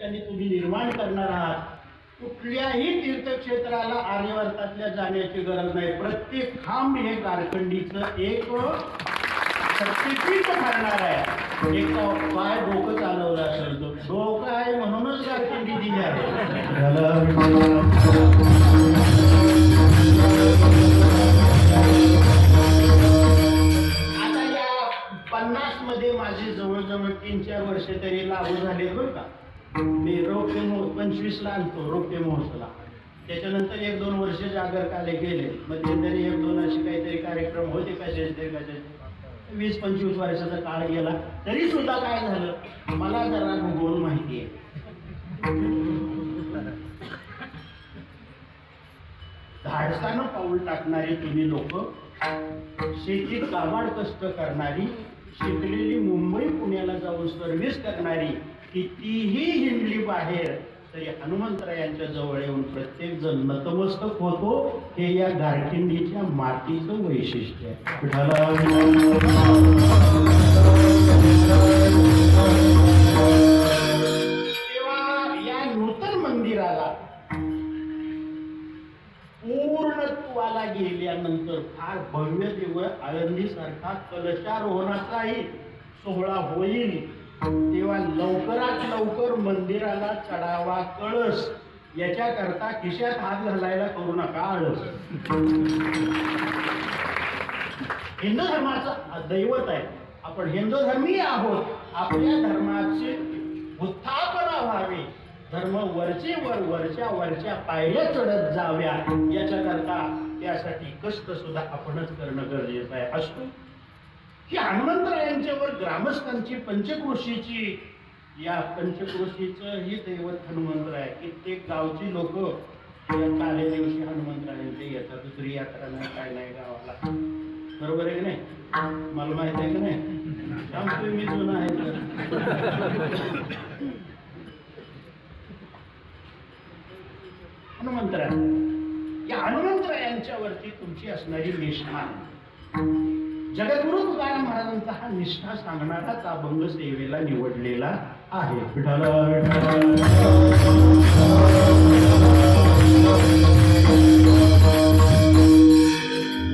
ठिकाणी तुम्ही निर्माण करणार आहात. कुठल्याही तीर्थक्षेत्राला आर्यवर्तातल्या जाण्याची गरज नाही. प्रत्येक खांब हे कारखंडीचं एक शक्तिपीठ ठरणार आहे. एक पाय डोकं चालवलं असेल तर डोकं आहे म्हणूनच कारखंडी दिली आहे. आता या 50 मध्ये माझे जवळजवळ 3-4 वर्ष तरी लागू झाले बरं का. मी रौप्य 25 ला आणतो रौप्य महोत्सवला. त्याच्यानंतर 1-2 वर्ष जागरकाले गेले. मग ते तरी 1-2 असे काहीतरी कार्यक्रम होते कशाचे 20-25 वर्षाचा काळ गेला. तरी सुद्धा काय झालं मला जरा भूगोल माहिती आहे. धाडसानं पाऊल टाकणारी तुम्ही लोक, शेतीत काबाड कष्ट करणारी, शिकलेली मुंबई पुण्याला जाऊन सर्व्हिस करणारी, कितीही हिंडली बाहेर तरी हनुमंतरायांच्या जवळ येऊन प्रत्येक जण नतमस्तक होतो. हे या गारखिंडीच्या मातीचं वैशिष्ट्य आहे. तेव्हा या नूतन मंदिराला पूर्णत्वाला गेल्यानंतर फार भव्य दिव्य आळंदीसारखा कलशारोहणाचाही सोहळा होईल. तेव्हा लवकरात लवकर मंदिराला चढावा कळस. याच्याकरता खिशात हात घालायला करू नका आळस. हिंदू धर्माचं दैवत आहे. आपण हिंदू धर्मीय आहोत. आपल्या धर्माचे उत्थापना व्हावे, धर्म वरचे वरच्या पायऱ्या चढत जाव्या, याच्याकरता त्यासाठी कष्ट सुद्धा आपणच करणं गरजेचं आहे. असतो की हनुमंतरायांच्यावर ग्रामस्थांची पंचक्रोशीची, या पंचक्रोशीचं ही दैवत हनुमंतराय. कित्येक गावची लोक या काले दिवशी हनुमंतरायांचे येतात. दुसरी यात्रा नाही काय नाही गावाला. बरोबर आहे की नाही? मला माहित आहे की नाही? सांगतोय मी जुना आहे हनुमंतराय. या हनुमंतरायांच्यावरती तुमची असणारी निष्ठा, जगद्गुरु तुकाराम महाराजांचा हा निष्ठा सांगणाराच अभंग सेवेला निवडलेला आहे.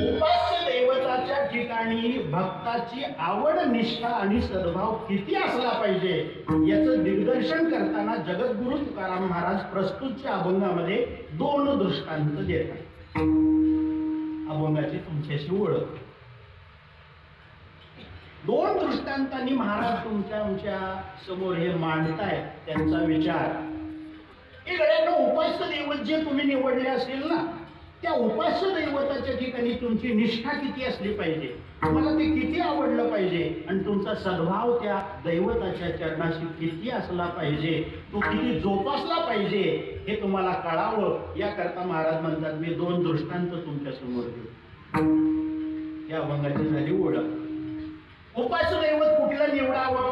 उपास्य दैवताच्या ठिकाणी भक्ताची आवड, निष्ठा आणि सद्भाव किती असला पाहिजे याचं दिग्दर्शन करताना जगद्गुरु तुकाराम महाराज प्रस्तुतच्या अभंगामध्ये 2 दृष्टांत देतात. अभंगाची तुमच्याशी ओळख. 2 दृष्टांतांनी महाराज तुमच्या समोर हे मांडताय त्यांचा विचार. इकडे उपास्य दैवत जे तुम्ही निवडले असेल ना, त्या उपास्य दैवताच्या ठिकाणी तुमची निष्ठा किती असली पाहिजे, तुम्हाला ते किती आवडलं पाहिजे, आणि तुमचा सद्भाव त्या दैवताच्या चरणाशी किती असला पाहिजे, तो किती जोपासला पाहिजे हे तुम्हाला कळावं. याकरता महाराज म्हणतात मी 2 दृष्टांत तुमच्या समोर देऊ. या अभंगाची झाली ओळख. उपास्य दैवत कुठलं निवडावं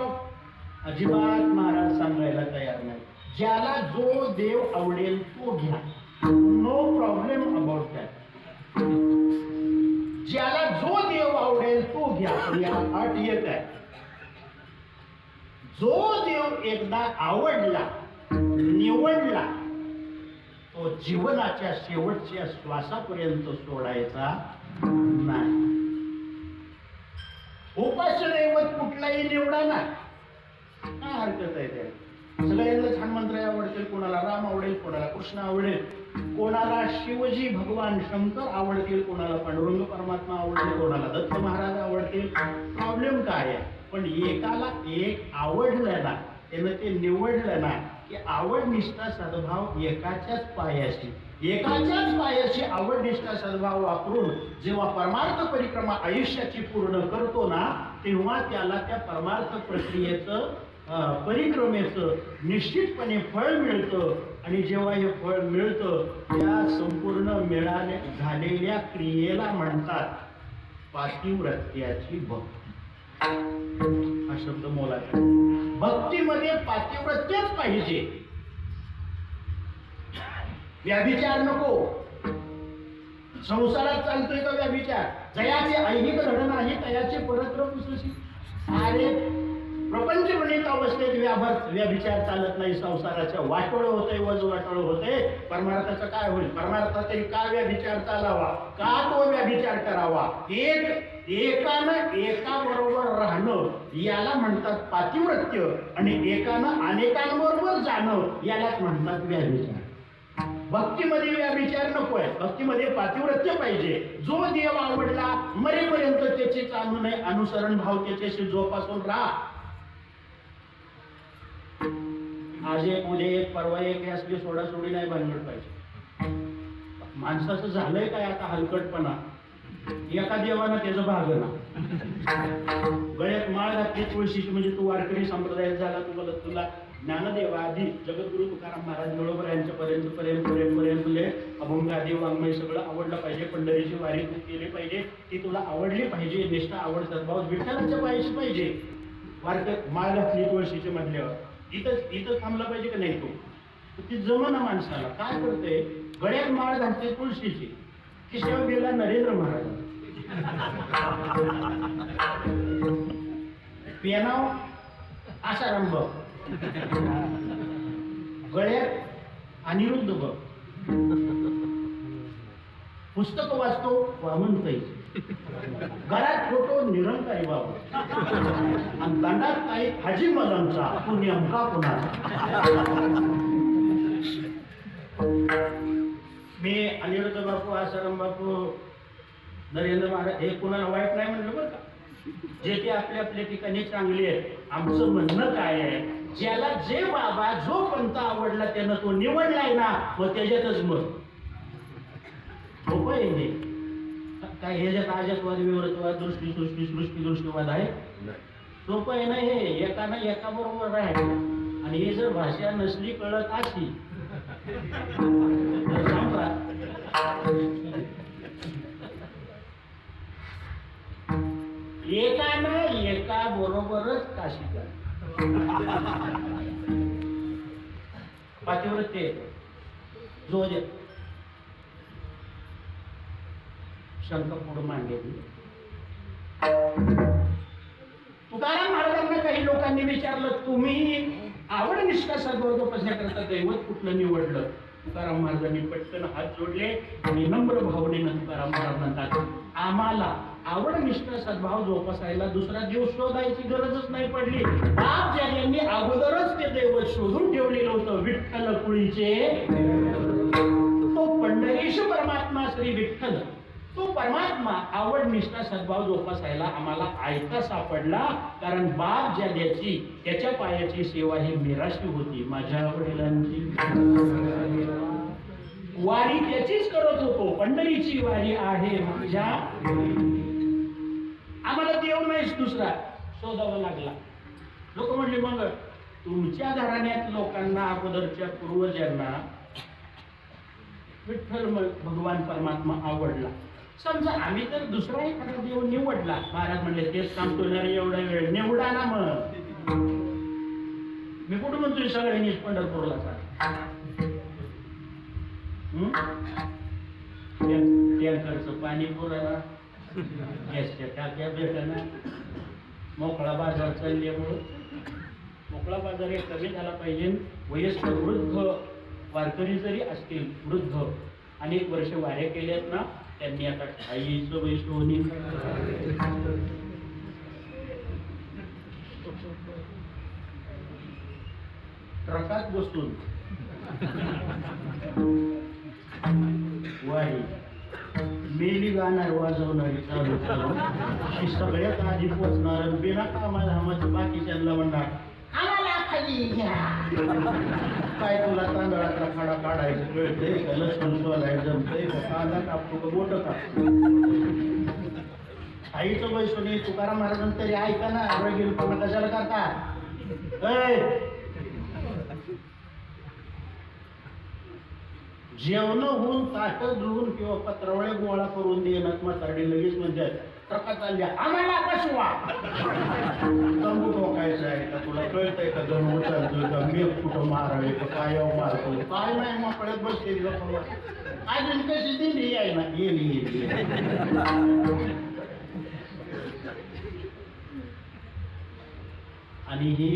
अजिबात महाराज सांगायला तयार नाही. ज्याला जो देव आवडेल तो घ्या. No problem about that. ज्याला जो देव आवडेल तो घ्या. पण याला अट एक आहे, जो देव एकदा आवडला, निवडला, तो जीवनाच्या शेवटच्या श्वासापर्यंत सोडायचा नाही. उपास्य दैवत कुठलाही निवडा ना, काय हरकत आहे त्या. सगळ्यांना हनुमंतराय आवडतील, कोणाला राम आवडेल, कोणाला कृष्ण आवडेल, कोणाला शिवजी भगवान शंकर आवडतील, कोणाला पांडुरंग परमात्मा आवडेल, कोणाला दत्त महाराज आवडतील. प्रॉब्लेम काय आहे, पण एकाला एक आवडलं ना, त्यानं ते निवडलं ना की आवड, निष्ठा, सद्भाव एकाच्याच पायाशी आवड, निष्ठा, सद्भाव वापरून जेव्हा परमार्थ परिक्रमा आयुष्याची पूर्ण करतो ना, तेव्हा त्याला त्या परमार्थ प्रक्रियेचं परिक्रमेचं निश्चितपणे फळ मिळतं. आणि जेव्हा हे फळ मिळतं त्या संपूर्ण झालेल्या क्रियेला म्हणतात पातिव्रत्याची भक्ती. हा शब्द मोलाचा. भक्तीमध्ये पातिव्रत्यच पाहिजे. व्याभिचार नको. संसारात चालतोय का व्याभिचार? जयाचे ऐहिक धड नाही तयाचे परत्र पुसशी. अरे प्रपंच गणित अवस्थेत व्यभिचार चालत नाही. संसाराच्या वाटोळ होते, वज वाटोळ होते. परमार्थाचं काय होईल? परमार्थातील का व्यभिचार चालावा, का तो व्यभिचार करावा? एकानं एकाबरोबर राहणं याला म्हणतात पातिव्रत्य, आणि एकानं अनेकांबरोबर जाणं यालाच म्हणतात व्यभिचार. भक्तीमध्ये व्यभिचार नकोय, भक्तीमध्ये पातिव्रत्य पाहिजे. जो देव आवडला मरेपर्यंत त्याचे चालू नये, अनुसरण भाव त्याच्याशी जोपासून राहा. आज एक, उद्या एक, परवा एक, असली सोडासोडी नाही भानगड पाहिजे. माणसाचं झालंय काय आता हलकटपणा. एका देवानं त्याचं भागना. गळ्यात माळ घातली तुळशीची म्हणजे तू वारकरी संप्रदायात झाला. तुला ज्ञानदेवा आधी जगद्गुरु तुकाराम महाराज बरोबर यांच्यापर्यंत पर्यंत अभंग आदी वाङ्मय सगळं आवडलं पाहिजे. पंढरीची वारी तू केली पाहिजे, ती तुला आवडली पाहिजे. निष्ठा, आवड, सद्भाव विठ्ठलाच्या पायाशी पाहिजे. वारकरी माळ घातली तुळशीच्या मधल्यावर इथं थांबला पाहिजे का नाही? तो ती जमना माणसाला. काय करते? गळ्यात माळ घालते तुळशीची, की शेव गेला नरेंद्र महाराज. पेनाव आसाराम बघ, गळ्यात अनिरुद्ध बघ, पुस्तक वाचतो वामन पैसे, घरात फोटो निरंकारी बाबा, आणि दंडात काही हाजी मलमचा, तू नेमका कुणाचा? मी अनिरुद्ध बापू, आसाराम बापू, नरेंद्र महाराज हे कुणाला वाईट नाही म्हणलं बरं का. जे ते आपल्या आपल्या ठिकाणी चांगले आहेत. आमचं म्हणणं काय आहे, ज्याला जे बाबा जो पंथ आवडला त्यानं तो निवडलाय ना, मग त्याच्यातच मत. सोपं आहे हे काय? ह्याच्यात आजातवाद, विवरतवाद, दृष्टीवाद आहे? सोपं आहे ना हे. एकानं एका बरोबर राहायचं. आणि हे जर भाषा नसली कळत अशी तर सांगा, एकानं एका बरोबरच काशी करा. पातिव्रत्य जो शंका पुढे मांडली. तुकाराम महाराजांना काही लोकांनी विचारलं, तुम्ही आवड निष्ठा सद्भाव जोपासण्याकरता दैवत कुठलं निवडलं? तुकाराम महाराजांनी पटकन हात जोडले आणि नम्र भावनेनं तुकाराम महाराज म्हणतात, आम्हाला आवड निष्ठा सद्भाव जोपासायला दुसरा देव शोधायची गरजच नाही पडली. बाप यांनी अगोदरच ते दैवत शोधून ठेवलेलं होतं. विठ्ठल कुळीचे तो पंढरीश परमात्मा श्री विठ्ठल, तो परमात्मा आवड निष्ठा सद्भाव जोपासायला आम्हाला आयता सापडला. कारण बाप ज्याची त्याच्या पायाची सेवा ही निराशी होती. माझ्या वडिलांची वारी त्याचीच करत होतो. पंढरीची वारी आहे माझ्या. आम्हाला देव नाहीच दुसरा शोधावा लागला. लोक म्हणले, मग तुमच्या घराण्यात लोकांना, अगोदरच्या पूर्वजांना विठ्ठल भगवान परमात्मा आवडला. समजा आम्ही तर दुसरा एखादा देव निवडला. महाराज म्हणले, तेच सांगतो ना रे, एवढा वेळ निवडा ना. मग मी कुठं म्हणतोय सगळ्यांनीच पंढरपूरला चाल. टँकरचं पाणी पुरायला, गॅसच्या टाक्या भेटना, मोकळा बाजार चालल्यामुळं. मोकळा बाजार हे कमी झाला पाहिजे. वयस्कर वृद्ध वारकरी जरी असतील, वृद्ध अनेक वर्ष वाऱ्या केल्यात ना, त्यांनी आता ठाईचं वैष्णवनी ट्रकात बसून वारी मेली गाणार वाजवणारी चालू करून सगळ्यात आधी पोचणार. बिना कामा धामाचं बाकीच्यांना म्हणणार, आम्हाला खाली घ्या. काय तुला तांदळातला खाडा काढायचं कळतंय का? लसूण सोलायचं जमतंय का? कांदा कापतो का? मोठं कापतो? आईचं वैष्णवी तुकाराम महाराजांनी तरी ऐका ना. रगीलपणा कशाला करता? जेवण होऊन ताट धुवून किंवा पत्रावळ्या गोळा करून देण्यात म्हातारडी लगेच म्हणजे ट्रका चालल्या, आम्हाला कशवा तंबू ठोकायचं आहे का? तुला कळतंय का? जणू चालतोय का? मी कुठं मारावे का? काय मारतो? काय नाही, मोकळ्यात बसते. अजून कशी दिली आहे ना? येली आणि ही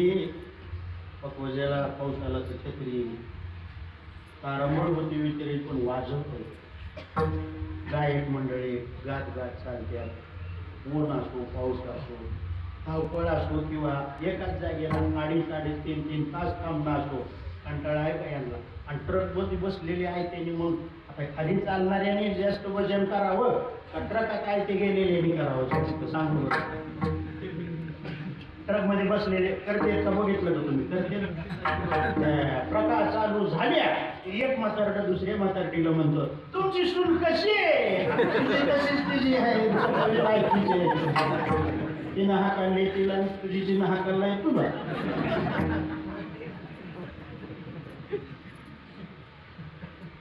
पकवजाला पाऊस आला तर छत्री तारांबळ होती विचारित पण वाजत होते. गायक मंडळी गात गात चालत्यात. ऊन असो पाऊस असो धावपळ असो किंवा एकाच जागेला 2.5-3 तास थांबणं असो कंटाळा आहे का यांना. आणि ट्रकमध्ये बसलेले आहे त्यांनी मग आता खाली चालणाऱ्याने जास्त वजन करावं का ट्रकात आहे ते गेलेल्याने करावं जास्त सांगू. ट्रकमध्ये बसलेले करते का बघितलं का तुम्ही करते. प्रकार चालू झाल्या एक म्हातारडं दुसऱ्या म्हातारडीला म्हणतो तुमची सून कशी आहे. तशीच तिची आहे तिनं हाकालले तिला तुझी तिनं हाकाललाय तुला.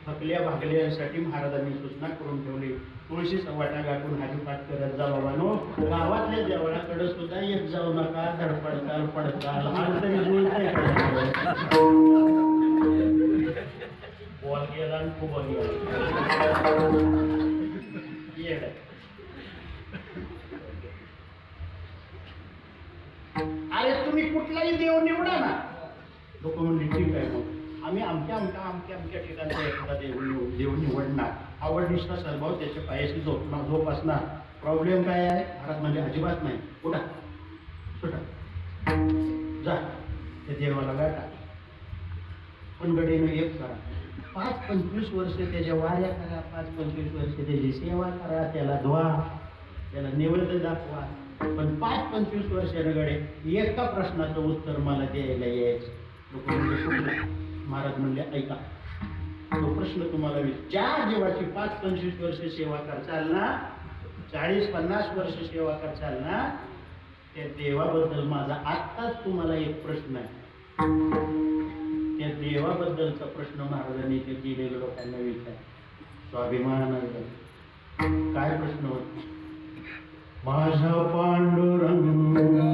थकल्या भागल्यासाठी महाराजांनी सूचना करून ठेवली. तुळशीचा वाटा गाठून हाजीपाठ करत जा बाबांनो. गावातल्या देवळाकडे सुद्धा येत जाऊ नका. धडपडताल पडताल आणि तरी जुळतंय बॉल गेला आणि खूप गेला. अरे तुम्ही कुठलाही देव निवडा ना. लोक म्हणले ठीक आहे मग आम्ही आमच्या ठिकाणचा एखादा देव निवडणार. आवड निष्ठा सद्भाव त्याच्या पायाशी जोपासणार. प्रॉब्लेम काय आहे भारत म्हणजे अजिबात नाही. कुठं सुटा जा त्या देवाला गाठा. पण गडीनं एक करा 5-25 वर्ष त्याच्या वाऱ्या करा. 5-25 वर्ष त्याची सेवा करा. त्याला धुवा त्याला निवृत्त दाखवा. पण 5-25 वर्षानं गडे एका प्रश्नाचं उत्तर मला द्यायला यायचं. लोक म्हणजे महाराज म्हणले ऐका तो प्रश्न तुम्हाला ज्या देवाची 5-25 वर्ष सेवा करचाल ना 40-50 वर्ष सेवा करचाल ना त्या देवाबद्दल माझा आत्ताच तुम्हाला एक प्रश्न आहे. त्या देवाबद्दलचा प्रश्न महाराजांनी ते गेलेल्या लोकांना विचार. स्वाभिमान काय प्रश्न होता. माझा पांडुरंगा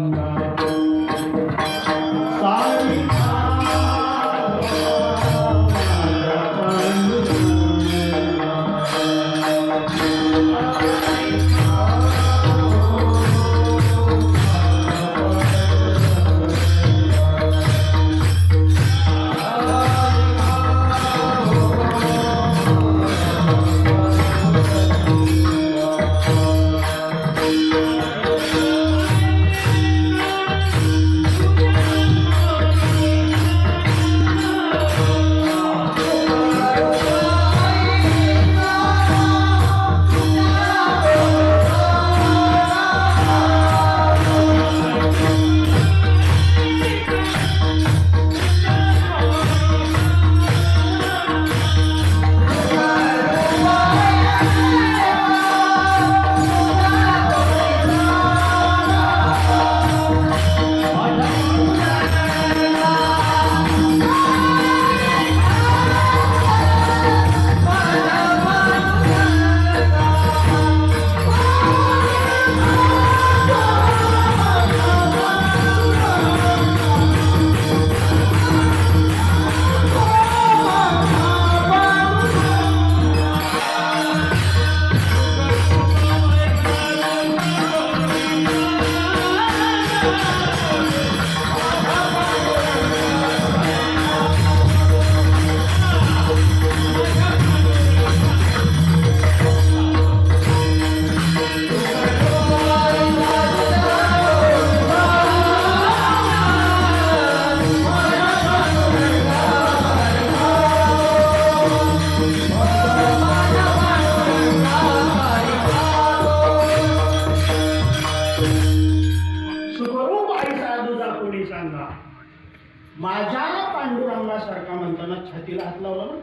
माझ्या पांडुरंगासारखा म्हणताना छातीला हात लावला ना.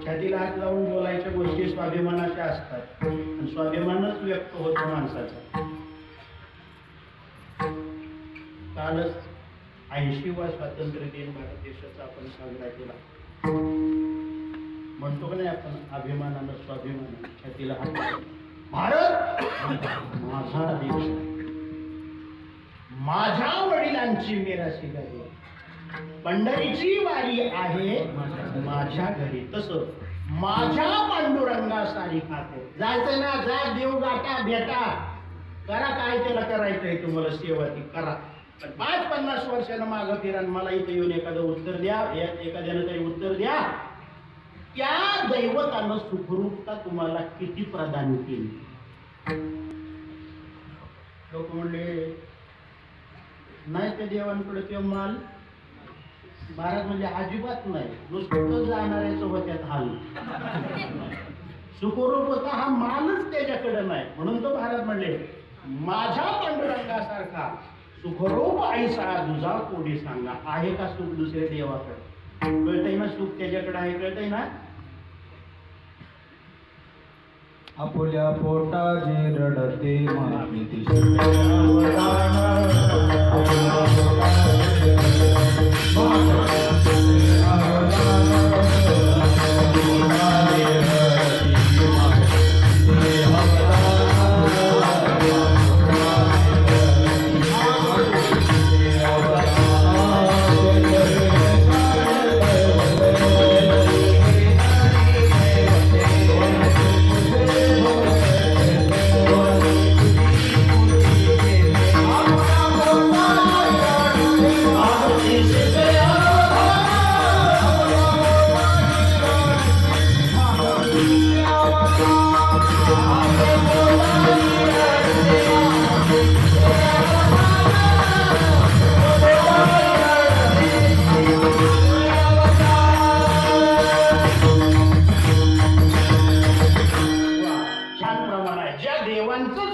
छातीला हात लावून बोलायच्या गोष्टी स्वाभिमानाच्या असतात आणि स्वाभिमानच व्यक्त होतो माणसाचा. कालच 80वा स्वातंत्र्य दिन भारत देशाचा आपण साजरा केला. म्हणतो का नाही आपण अभिमानानं स्वाभिमानानं छातीला हात. भारत माझा देश, माझ्या वडिलांची मिरासी घरी, पंढरीची वारी आहे माझ्या घरी. तसं माझ्या पांडुरंगा सारी खाते जायचं ना. जा देव गाठा भेटा करा काय त्याला करायचंय तुम्हाला सेवा ती करा. पण 50 वर्षानं मागं फिरा आणि मला इथे येऊन एखादं उत्तर द्या, एखाद्यानं तरी उत्तर द्या, त्या दैवतानं सुखरूपता तुम्हाला किती प्रदान केली? लोक म्हणले नाही त्या देवांकडे ते माल. महाराज म्हणजे अजिबात नाही, नुसतं जाणाऱ्याचं होत्यात हाल. सुखरूपता हा मालच त्याच्याकडे नाही, म्हणून तो महाराज म्हणले माझ्या पांडुरंगासारखा सुखरूप ऐसा दुजा कोणी सांगा. आहे का सुख दुसऱ्या देवाकडे? कळतंय ना सुख त्याच्याकडे आहे, कळतंय ना? आपुल्या पोटाची रडते माती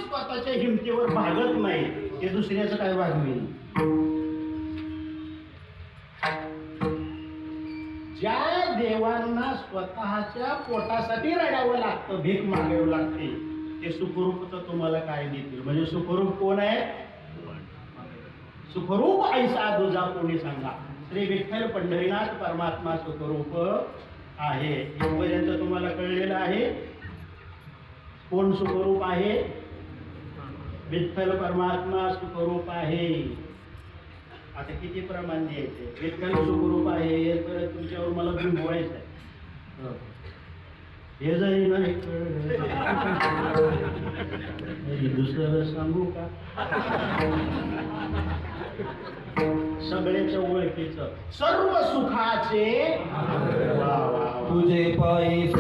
स्वतःच्या हिमतीवर भागत नाही ते दुसऱ्याचं काय भागवेल? ज्या देवांना स्वतःच्या पोटासाठी रडावं लागतं, भीक मागावं लागते, ते सुखरूप तर तुम्हाला काय देतील? म्हणजे सुखरूप कोण आहे? सुखरूप ऐसा दुजा कोणी सांगा. श्री विठ्ठल पंढरीनाथ परमात्मा सुखरूप आहे. इथपर्यंत तुम्हाला कळलेलं आहे कोण सुखरूप आहे? विठ्ठल परमात्मा सुखरूप आहे. आता किती प्रमाण द्यायचे? विठ्ठल सुखरूप आहे तर तुमच्यावर मला बिंबवायचं आहे. हे जरी नाही दुसरं सांगू का? सगळ्याच्या ओळखीचं सर्व सुखाचे तुझे पायी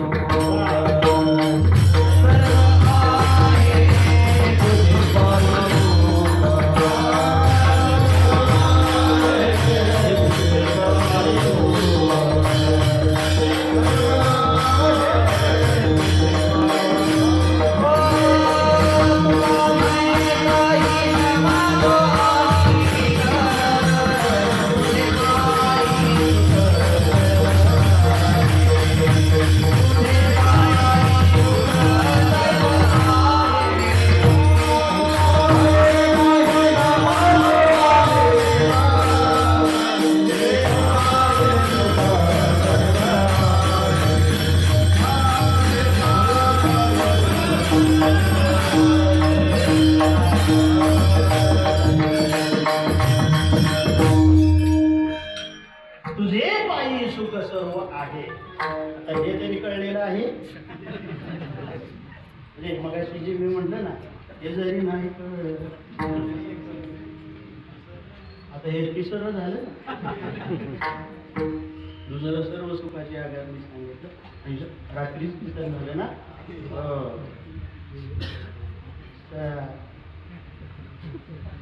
तुझे पायी सुख सर्व आहे. आता हे तरी कळलेलं आहे. म्हणजे मगाशी जे मी म्हटलं ना, हे जरी नाही कळलं, आता हे तिसरं झालं. दुसरं सर्व सुखाची आगार मी सांगितलं आणि रात्रीच कीर्तन झालं ना.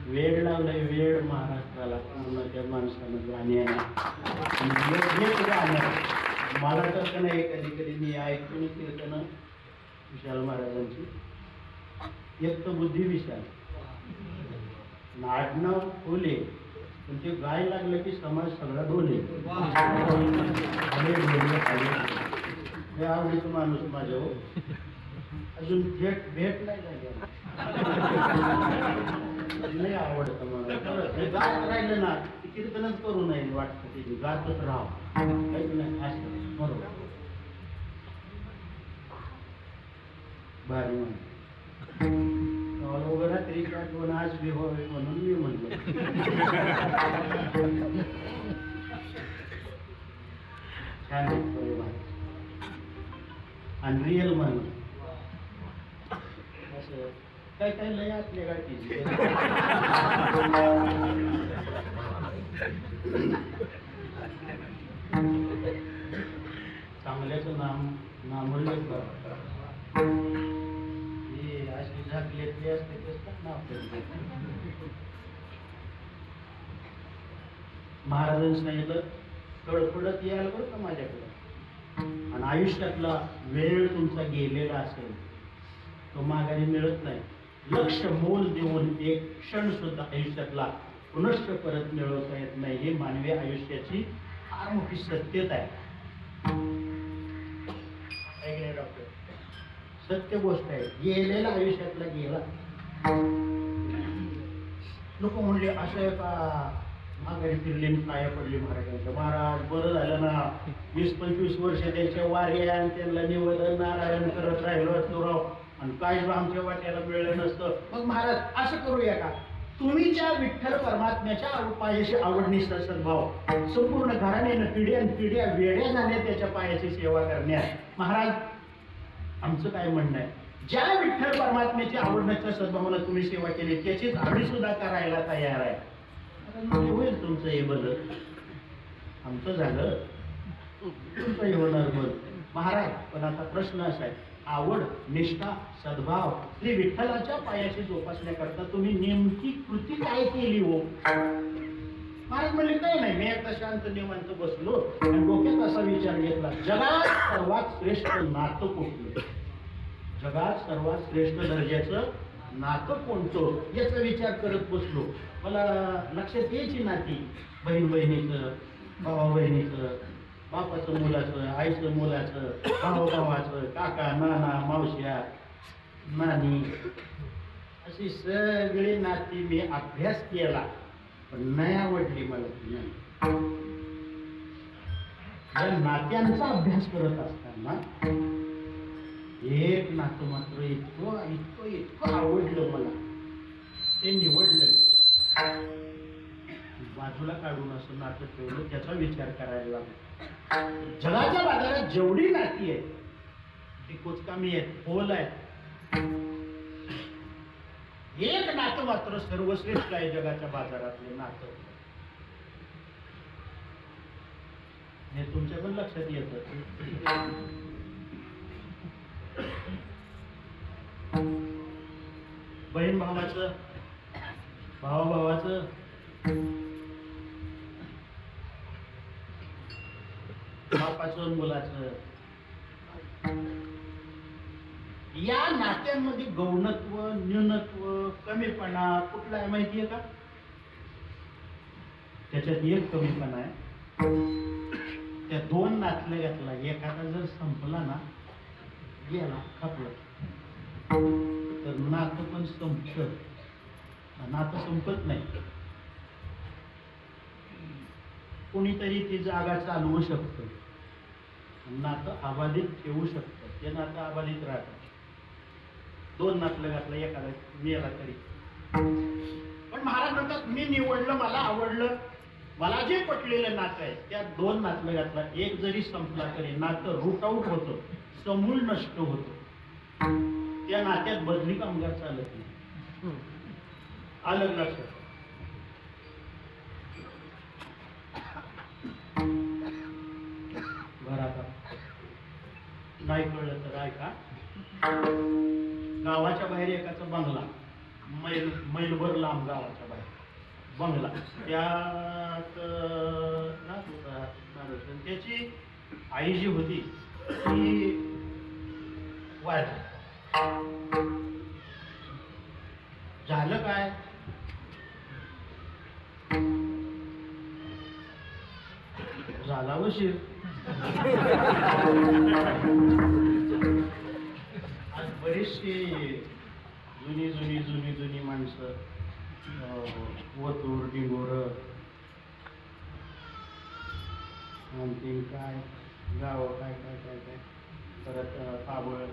वेळ लावलाय, वेळ महाराष्ट्राला पूर्ण त्या माणसानं गाण्याला. मला तर नाही, कधी कधी मी ऐकून कीर्तन विशाल महाराजांची. एक तर बुद्धी विशाल, नाडनाव फुले, पण ते गाय लागलं की समाज सगळा डोले. हे आवडीचं माणूस माझ्या हो. अजून भेट नाही झाली. नाही आवडतं मला. गात राहिलं ना कीर्तनच करू नये वाटतं, ते गातच राहावं. काहीच नाही असं बरोबर भारी म्हणून वगैरे तरी आठवण आज बी व्हावे म्हणून मी म्हणलो. छान आणि रिअल म्हणून असं काय काय लय आपल्या गाठीची. चांगल्याचं नामोल्लेख करा. हे अशी झाकलेली असते तेच ना आपल्याला. महाराजांनी सांगितलं तडफडत याल बरं का माझ्याकडं, आणि आयुष्यातला वेळ तुमचा गेलेला असेल तो माघारी मिळत नाही. लक्ष मोल देऊन एक क्षण सुद्धा आयुष्यातला पुनश्च परत मिळवता येत नाही. हे मानवी आयुष्याची फार मोठी सत्यता आहे. डॉक्टर सत्य गोष्ट आहे. गेलेला आयुष्यातला गेला. लोक म्हणले असं का माघारी फिरले पाया पडली महाराजांच्या. महाराज बरं झालं ना 20-25 वर्ष त्यांच्या वाऱ्या आणि त्यांना निवेदन नारायण करत राहिलो असतो राव, आणि काय आमच्या वाट्याला मिळलं नसतं. मग महाराज असं करूया का, तुम्ही ज्या विठ्ठल परमात्म्याच्या पायाशी आवडणी सद्भाव संपूर्ण घराण्यानं पिढ्या वेड्या झाल्या त्याच्या पायाची सेवा करण्यात. महाराज आमचं काय म्हणणं आहे, ज्या विठ्ठल परमात्म्याची आवडण्याच्या सद्भावानं तुम्ही सेवा केली त्याचीच आम्ही सुद्धा करायला तयार आहे. होईल तुमचं हे बदल, आमचं झालं तुमचंही होणार बदल. महाराज पण आता प्रश्न असा आहे, आवड निष्ठा सद्भाव श्री विठ्ठलाच्या पायाची जोपासण्याकरता तुम्ही नेमकी कृती काय केली हो? महाराज म्हणले काय नाही, मी एकदा शांत निवांत बसलो आणि डोक्यात असा विचार घेतला, जगात सर्वात श्रेष्ठ नातं कुठलं, जगात सर्वात श्रेष्ठ दर्जाचं नातं कोणतं याचा विचार करत बसलो. मला लक्षात यायची नाती, बहीण बहिणीचं, भावा बहिणीचं, बापाचं मुलाचं, आईचं मुलाचं, भाऊ भावाचं, काका नाना मावश्या नानी, अशी सगळी नाती मी अभ्यास केला पण नाही आवडली मला. या नात्यांचा अभ्यास करत असताना एक नातं मात्र इतकं इतकं इतकं आवडलं मला, ते निवडलं. बाजूला काढून असं नातं ठेवलं, त्याचा विचार करायला लागला. जगाच्या बाजारात जेवढी नाती आहेत ती कोचकामी आहेत, खोल आहेत. एक नातं मात्र सर्वश्रेष्ठ आहे जगाच्या बाजारातले नातं. हे तुमच्या पण लक्षात येतं. बहीण भावाचं, भावा भावाचं, बापाचं मुलाचं, या नात्यांमध्ये गौणत्व न्यूनत्व कमीपणा कुठला आहे माहितीये का? त्याच्यात एक कमीपणा आहे, त्या दोन नातल्या घातला एखादा जर संपला ना, गेला खपलं, तर नातं पण संपत. नातं संपत नाही. कोणीतरी ती जागा चालवू शकतं, नातं अबाधित ठेवू शकतं. ते नातं अबाधित राहतं. दोन नातलं घातलं एखादा मेला तरी. पण महाराज म्हणतात मी निवडलं, मला आवडलं, मला जे पटलेलं नातं आहे त्या दोन नातलं घातलं, एक जरी संपला तरी नातं रूट आउट होतं, समूळ नष्ट होतं. त्या नात्यात बदली कामगार चालत नाही. आलं लक्षात? बरं, नाही कळलं तर ऐका. गावाच्या बाहेर एकाचा बंगला, मैलभर लांब गावाच्या बाहेर बंगला, त्यात राहत होता माणूस. त्याची आई जी होती ती वारली. झालं काय, झाला उशीर. आज बरीचशी जुनी माणसं, वतूर डिंगोर आणखीन काय गाव काय काय काय काय परत पाबळ,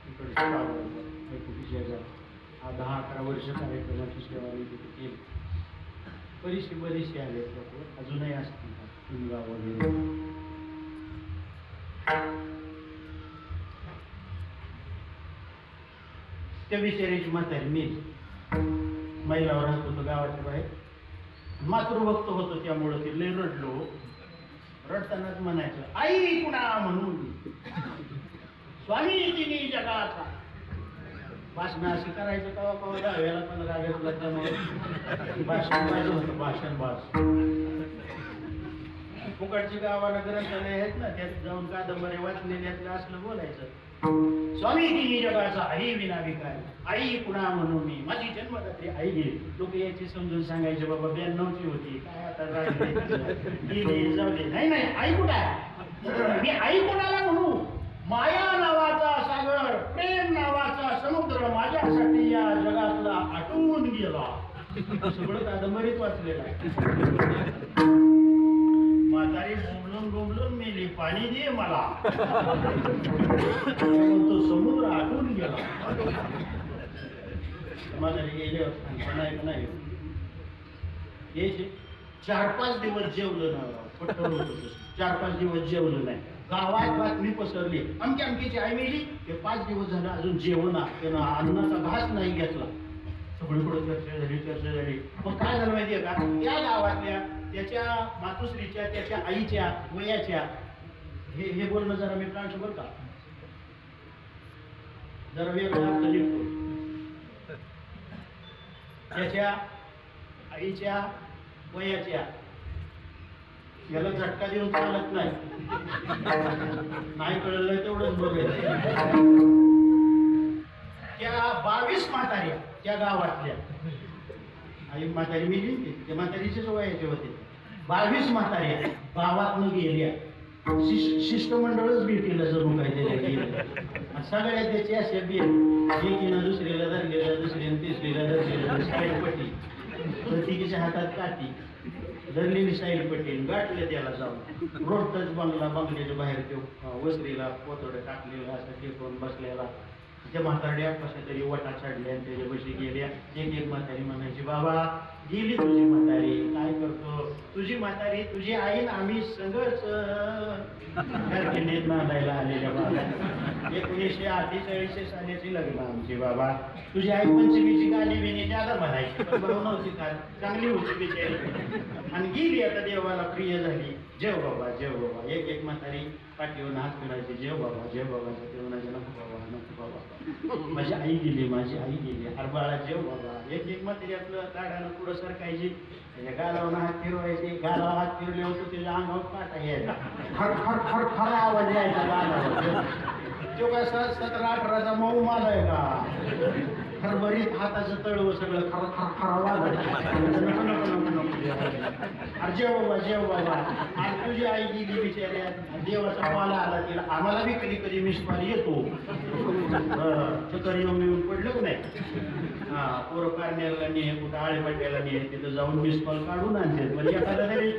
इकडचे पाबळ कुठे शेजार 10-11 वर्ष कार्यक्रमाची सेवा मी तिथे केली. बरीचशी आले लोक, अजूनही असतील गाव वगैरे. त्या बिचारीची म्हातारी मीच महिलावर राहत होतो गावाच्या बाहेर. मातृभक्त होतो त्यामुळं ते लय रडलो. रडतानाच म्हणायचं आई कुणा म्हणून स्वामी तिने जगाचा. भाषण अशी करायचं कवा कवा दहाव्याला पण रागायला त्यामुळे भाषण पाहिजे होतं. भाषण फुकटची गावाला ग्रंथालय आहेत ना, त्यात जाऊन कादंबऱ्या वाचलेल्यातलं असलं बोलायचं. स्वामी तिने जगाचा आई विना विकार. आई कुणा म्हणून मी माझी जन्मदात्री आई गेली. लोक याची समजून सांगायचे बाबा 92ची होती काय आता गेली जाऊ दे. नाही नाही आई कुठं आहे. मी आई कुणाला म्हणू. माया नावाचा सागर प्रेम नावाचा समुद्र माझ्यासाठी या जगातला आटून गेला. सगळं कादंबरीत वाचलेलं आहे. म्हातारी बोंबलून बोंबलून मेली पाणी दे मला. तो समुद्र आटून गेला. म्हातारी गेले नाही यायचे. 4-5 दिवस जेवलं ना. 4-5 दिवस जेवलं नाही. गावात बातमी पसरली अमक्या अमकीची आई मेली. ते 5 दिवस झालं अजून जेवणा त्यानं अन्नाचा घास नाही घेतला. सगळीकडे चर्चा झाली. मग काय झालं माहितीये का, त्या गावातल्या त्याच्या मातुश्रीच्या त्याच्या आईच्या वयाच्या हे बोलणं जरा मी प्रांश बरं का, जरा वेगळा अर्थ निघतो. त्याच्या आईच्या वयाच्या याला झटका देऊन चालत नाही. नाही कळलं तेवढंच बघायचं. त्या 22 म्हाताऱ्या त्या गावातल्या आई म्हातारी मिली त्या म्हातारीचेच वयाचे होते. 22 म्हाताऱ्या गावातनं गेल्या. शिष्टमंडळच भेटीला जणू काहीतरी गेलं. सगळ्या त्याची अशा एकीनं दुसरीला धरलेला, दुसरीनं तिसरीला धरलेला साईड पट्टी, प्रत्येकीच्या हातात काठी धरलेली साईड पट्टी गाठले त्याला जाऊन. रोडच बंगला, बंगल्याच्या बाहेर तो वस्त्रीला पोतोडे टाकलेला असं टेकून बसलेला. त्या म्हातारड्या कशा तरी वटा चढल्या आणि त्याच्या बशी गेल्या. एक म्हातारी म्हणायची बाबा गेली तुझी म्हातारी, काय करतो तुझी म्हातारी, तुझी आई आम्ही सगळंच नांदायला आलेल्या बाबा. 1948 सालीची लग्न आमची बाबा. तुझी आई पंचमीची गाणी बिणी ज्यादा म्हणायची पण बरोबर नव्हती का, चांगली होती बिचारी आणि गेली आता देवाला प्रिय झाली. जेव बाबा जेव बाबा. एक म्हातारी पाठीवर हात फिरायची जेव बाबा जेव बाबा. ते म्हणायचे नको बाबा नको बाबा, माझी आई गेली माझी आई गेली. अरे बाळा जेव बाबा. एक म्हातारी आपलं लाडानं पुढं सरकायची, त्याच्या गालावर हात फिरवायचे. गालावर हात फिरले होते त्याच्या अंगावर काटा यायचा, खर खर खर खर आवाज यायचा गालावर. तो काय 17-18चा मऊ माल आहे का, खरभरीत हाताचं तळवं सगळं खर खर खरा वाजायचं. नको नको नको नको अरे जेव बाबा जेव बाबा. आणि तुझी आई गेली बिचाऱ्या, देवाचा कॉल आला तिला. आम्हाला बी कधी कधी मिस कॉल येतो. चक्कर येऊन पडलं नाही. हा पोरं कारण्याला नाही, कुठं आळेपाट्याला नाही, तिथं जाऊन मिस कॉल काढून आणते. म्हणजे एखादा तरी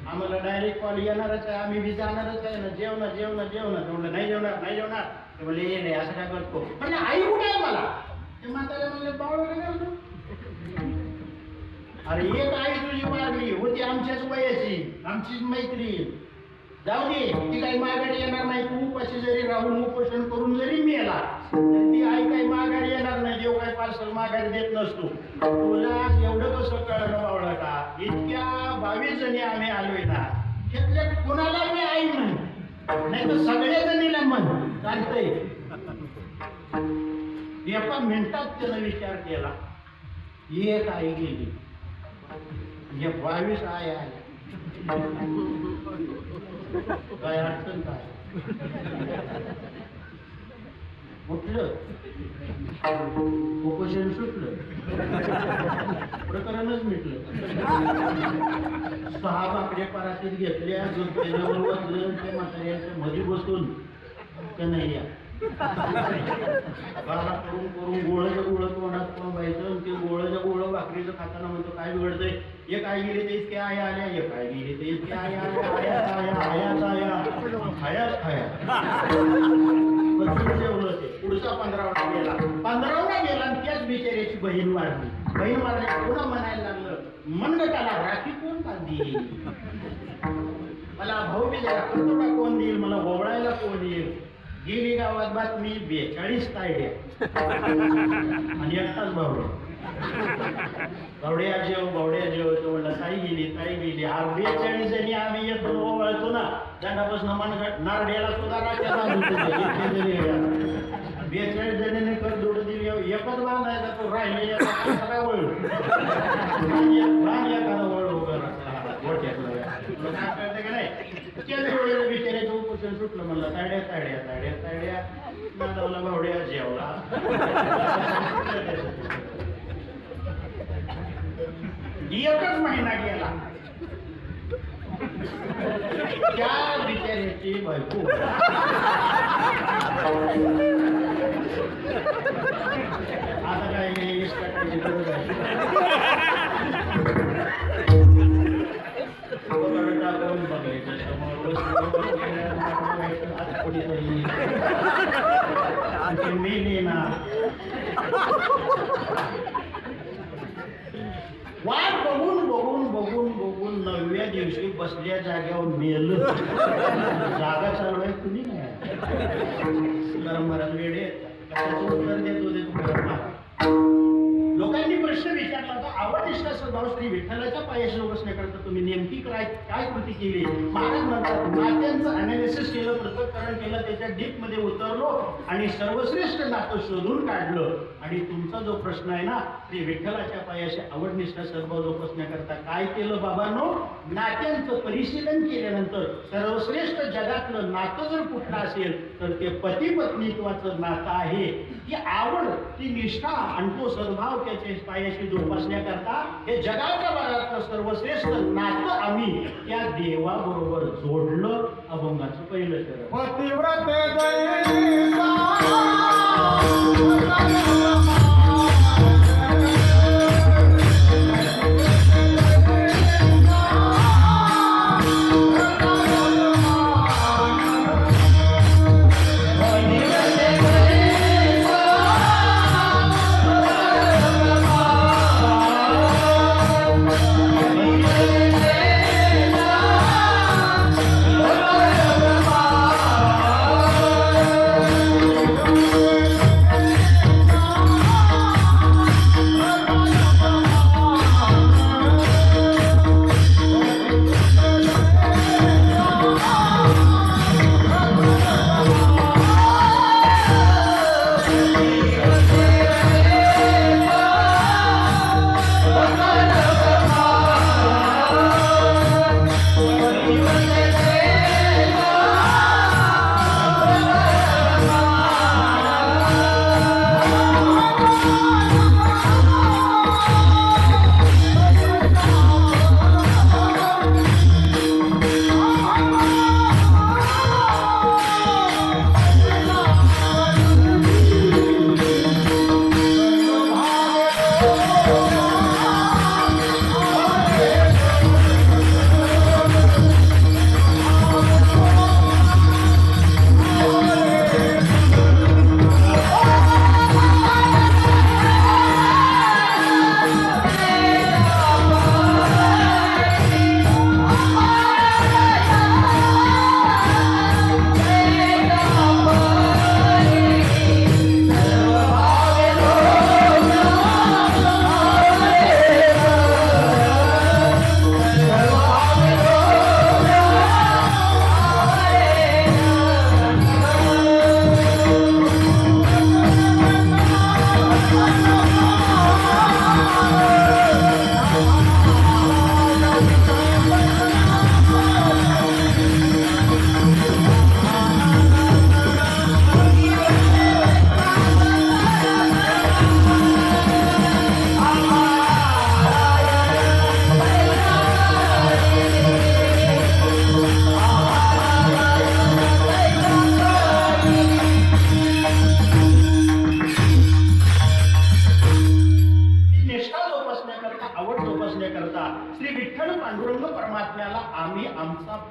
आम्हाला डायरेक्ट कॉल येणारच आहे, आम्ही बी जाणारच आहे ना. जेवणार जेवणार जेवणार म्हटलं नाही जेवणार नाही जेवणार. ते म्हणले ये नाही असं काय करतो. म्हणजे आई कुठे आहे मला. ते म्हातारे म्हणले बाळ अरे एक आई तुझी वारली होती आमच्याच वयाची, आमचीच मैत्री. जाऊ दे ती काही माघारी येणार नाही. तू उपाशी जरी राहून उपोषण करून जरी मेला तर ती आई काही माघारी येणार नाही. देव काही पार्सल माघारी देत नसतो. तुला एवढं कसं कळलं बावळा का, इतक्या 22 जणी आम्ही आलोय ना, त्यातल्या कोणाला मी आई म्हण नाही तर सगळ्या जणीला म्हण चालतंय. एका मिनिटात त्यानं विचार केला. एक आई गेली, 22 आई आल्या. काय अडचण काय उठलं, उपोषण सुटलं, प्रकरणच मिटलं. 6 बाकड्या परातीत घेतल्या, त्याच्यावर वाचलं. त्या म्हाताऱ्याच्या मध्ये बसून कन्हैया गाला करून करून गोळ्याचं गोळं तोंडात कोंबायचं. ते गोळ्याचं गोळं भाकरीचं खाताना म्हणतो काय बिघडतंय. एक आई गेली तर इतक्या आई आल्या, एक आई गेली तर इतक्या आई आल्या. आयाच आया आयाच आया आयाच आया. जेवलं ते. पुढचा 15वा गेला. 15वा गेला आणि त्याच बिचाऱ्याची बहीण वाढली. बहीण वाढल्या पुन्हा म्हणायला लागलं मनगटाला राखी कोण बांधी, मला भाऊ बिजारा करतोडा कोण देईल, मला ओवळायला कोण येईल. गेली गावात बातमी 42 तायड्या आणि एकटाच बावड्या जेव तो म्हणला ताई गेली 42 जणी आम्ही येतो वळतो ना दंडापासून नारड्याला सुद्धा राख्या बांधून 42 जणीने कर जोडून दिली एकच बांधायचा तो राहिलेला सगळा वळ काय कळतं का नाही त्याच वेळेला बिचाऱ्याचं उपोषण सुटलं म्हणलं ताड्या नादावला भावड्या जेवला एकच महिना गेला त्या बिचाऱ्याची बायको आता काय टाकायची गरज आहे टाकून बघायचं समोर मेली ना वाट बघून 9व्या दिवशी बसल्या जागेवर मेलं जागा चालवाय कुणी नाही महाराज वेडे उत्तर देतो लोकांनी प्रश्न विचारला होता आवडनिष्ठा स्वभाव श्री विठ्ठलाच्या पायाशी बसण्याकरता तुम्ही नेमकी काय कृती केली महाराज म्हणतात नात्यांचं अनालिसिस केलं पृथक्करण केलं त्याच्या डीप मध्ये उतरलो आणि सर्वश्रेष्ठ नातं शोधून काढलं आणि तुमचा जो प्रश्न आहे ना श्री विठ्ठलाच्या पायाशी आवडनिष्ठा स्वभाव जोपासण्याकरता काय केलं बाबांनो नात्यांचं परिशीलन केल्यानंतर सर्वश्रेष्ठ जगातलं नातं जर कुठलं असेल तर ते पती पत्नीत्वाचं नातं आहे ती आवड ती निष्ठा आणि तो सद्भाव त्याच्या पायाशी जोपासण्याकरता हे जगाच्या भागातलं सर्वश्रेष्ठ नातं आम्ही त्या देवाबरोबर जोडलं अभंगाचं पहिलं चरण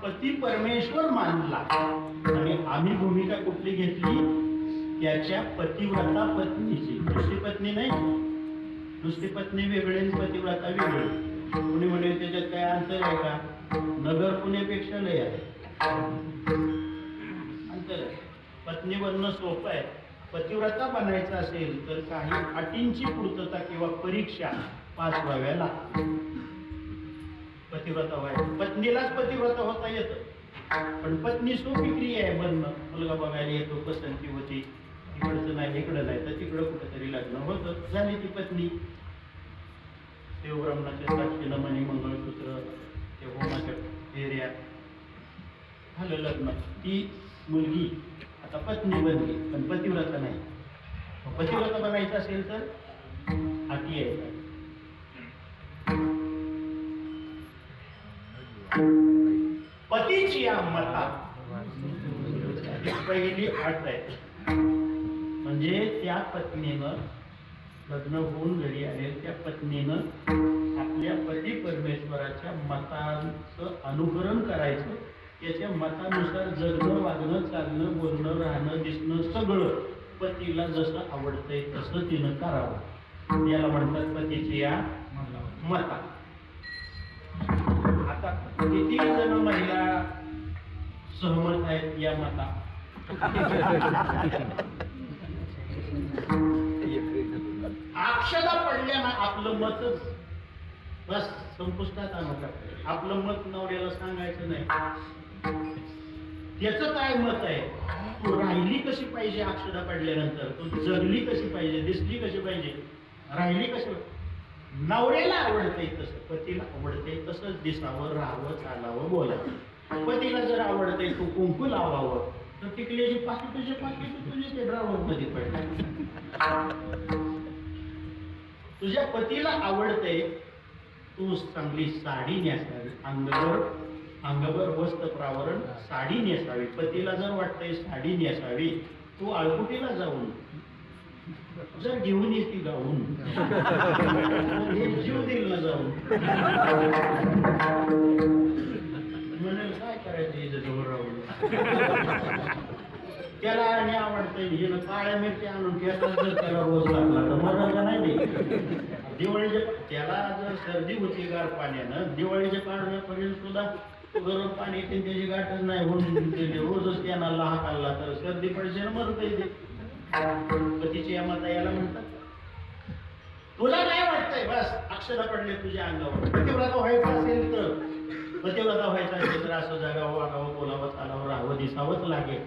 पती परमेश्वर मानला आणि आम्ही भूमिका कुठली घेतली त्याच्या पतिव्रता पत्नीची दुसरी पत्नी नाही दुसरी पत्नी वेगळी आणि पतिव्रता वेगळी कोणी म्हणे त्याच्यात काय अंतर आहे का नगर पुण्यापेक्षा लय आहे अंतर पत्नी पत्नी बनणं सोपं आहे. पतिव्रता बनायचं असेल तर काही अटींची पूर्तता किंवा परीक्षा पास व्हाव्या लागतात. पतिव्रता व्हायचं, पत्नीलाच पतिव्रता होता येतं, पण पत्नी सोपी क्रिया आहे बनणं. मुलगा बघायला येतो, पसंती होती, इकडचं नाही इकडं नाही तर तिकडं कुठंतरी लग्न होतं, झाली ती पत्नी. देवब्राह्मणाच्या साक्षीनं मणी मंगळसूत्र, ते होमाच्या फेऱ्या, झालं लग्न. ती मुलगी आता पत्नी बनली, पण पतिव्रता नाही. पतिव्रता बनायचं असेल तर अटी आहे. पतीची या मता ही पहिली अट आहे. म्हणजे त्या पत्नीनं, लग्न होऊन घरी आले त्या पत्नीनं आपल्या पती परमेश्वराच्या मतांचं अनुकरण करायचं. त्याच्या मतानुसार जगणं, वागणं, चालणं, बोलणं, राहणं, दिसणं सगळं पतीला जसं आवडतंय तसं तिनं करावं. याला म्हणतात पतीची या मता. आता किती जण महिला सहमत आहेत या मता? अक्षदा पडल्या ना आपलं मतच बस संपुष्टात आणत. आपलं मत नवऱ्याला सांगायचं नाही. त्याचं काय मत आहे, तू राहिली कशी पाहिजे अक्षदा पडल्यानंतर, तू जगली कशी पाहिजे, दिसली कशी पाहिजे, राहिली कशी, नवऱ्याला आवडतंय तसं, पतीला आवडतंय तसंच दिसावं, राहावं, चालावं, बोलावं. पतीला जर आवडतंय तू कुंकू लावावं तर टिकल्याची पाकिट तुझे ते ड्रायव्हर मध्ये पडले. तुझ्या पतीला आवडतंय तू चांगली साडी नेसावी, अंगावर वस्त्र प्रावरण साडी नेसावी. पतीला जर वाटतंय साडी नेसावी, तू आळकुटीला जाऊन जर घेऊन येते गाऊन, हे जीव देईल ना जाऊन, म्हणाल काय करायचं इथं जवळ राहून. त्याला आणि आवडतंय हिनं काळ्या मिरच्या आणून ठेवतात, जर त्याला रोज लागला तर मरायला नाही दे. दिवाळीच्या त्याला जर सर्दी होती गार पाण्यानं, दिवाळीच्या पाण्यापर्यंत सुद्धा गरम पाणी त्याची गाठच नाही होऊन रोजच त्यांना लहान आला तर सर्दी पडશે मरत येते. पतीची या मता याला म्हणतात. तुला काय वाटतंय बस अक्षरा पडले तुझ्या अंगावर. पतिव्रता व्हायचं असेल तर असं जगावं, वागावं, बोलावं, चालावं, राहावं, दिसावंच लागेल.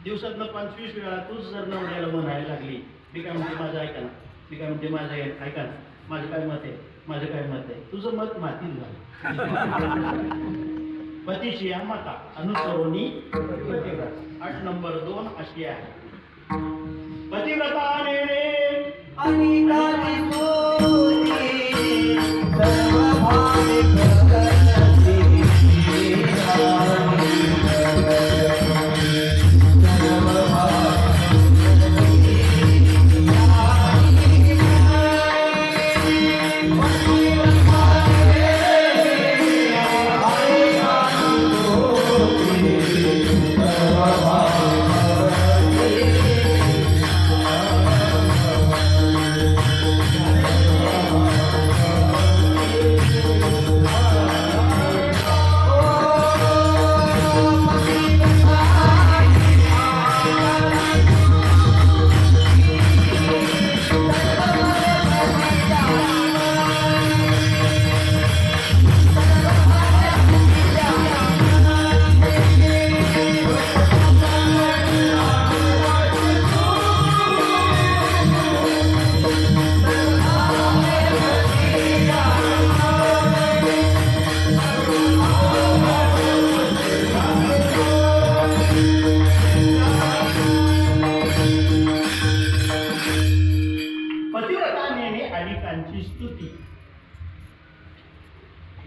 दिवसातनं 25 वेळा तूच जर नवऱ्याला म्हणायला लागली, मी काय म्हणते माझं ऐका ना, मी काय म्हणते माझं ऐका ना, माझं काय मत आहे, माझं काय मत आहे, तुझं मत मातीत झालं. पतीची या माता अनुसरोनी पतिव्रता. 8 नंबर 2 अशी आहे. पतिव्रता नेणे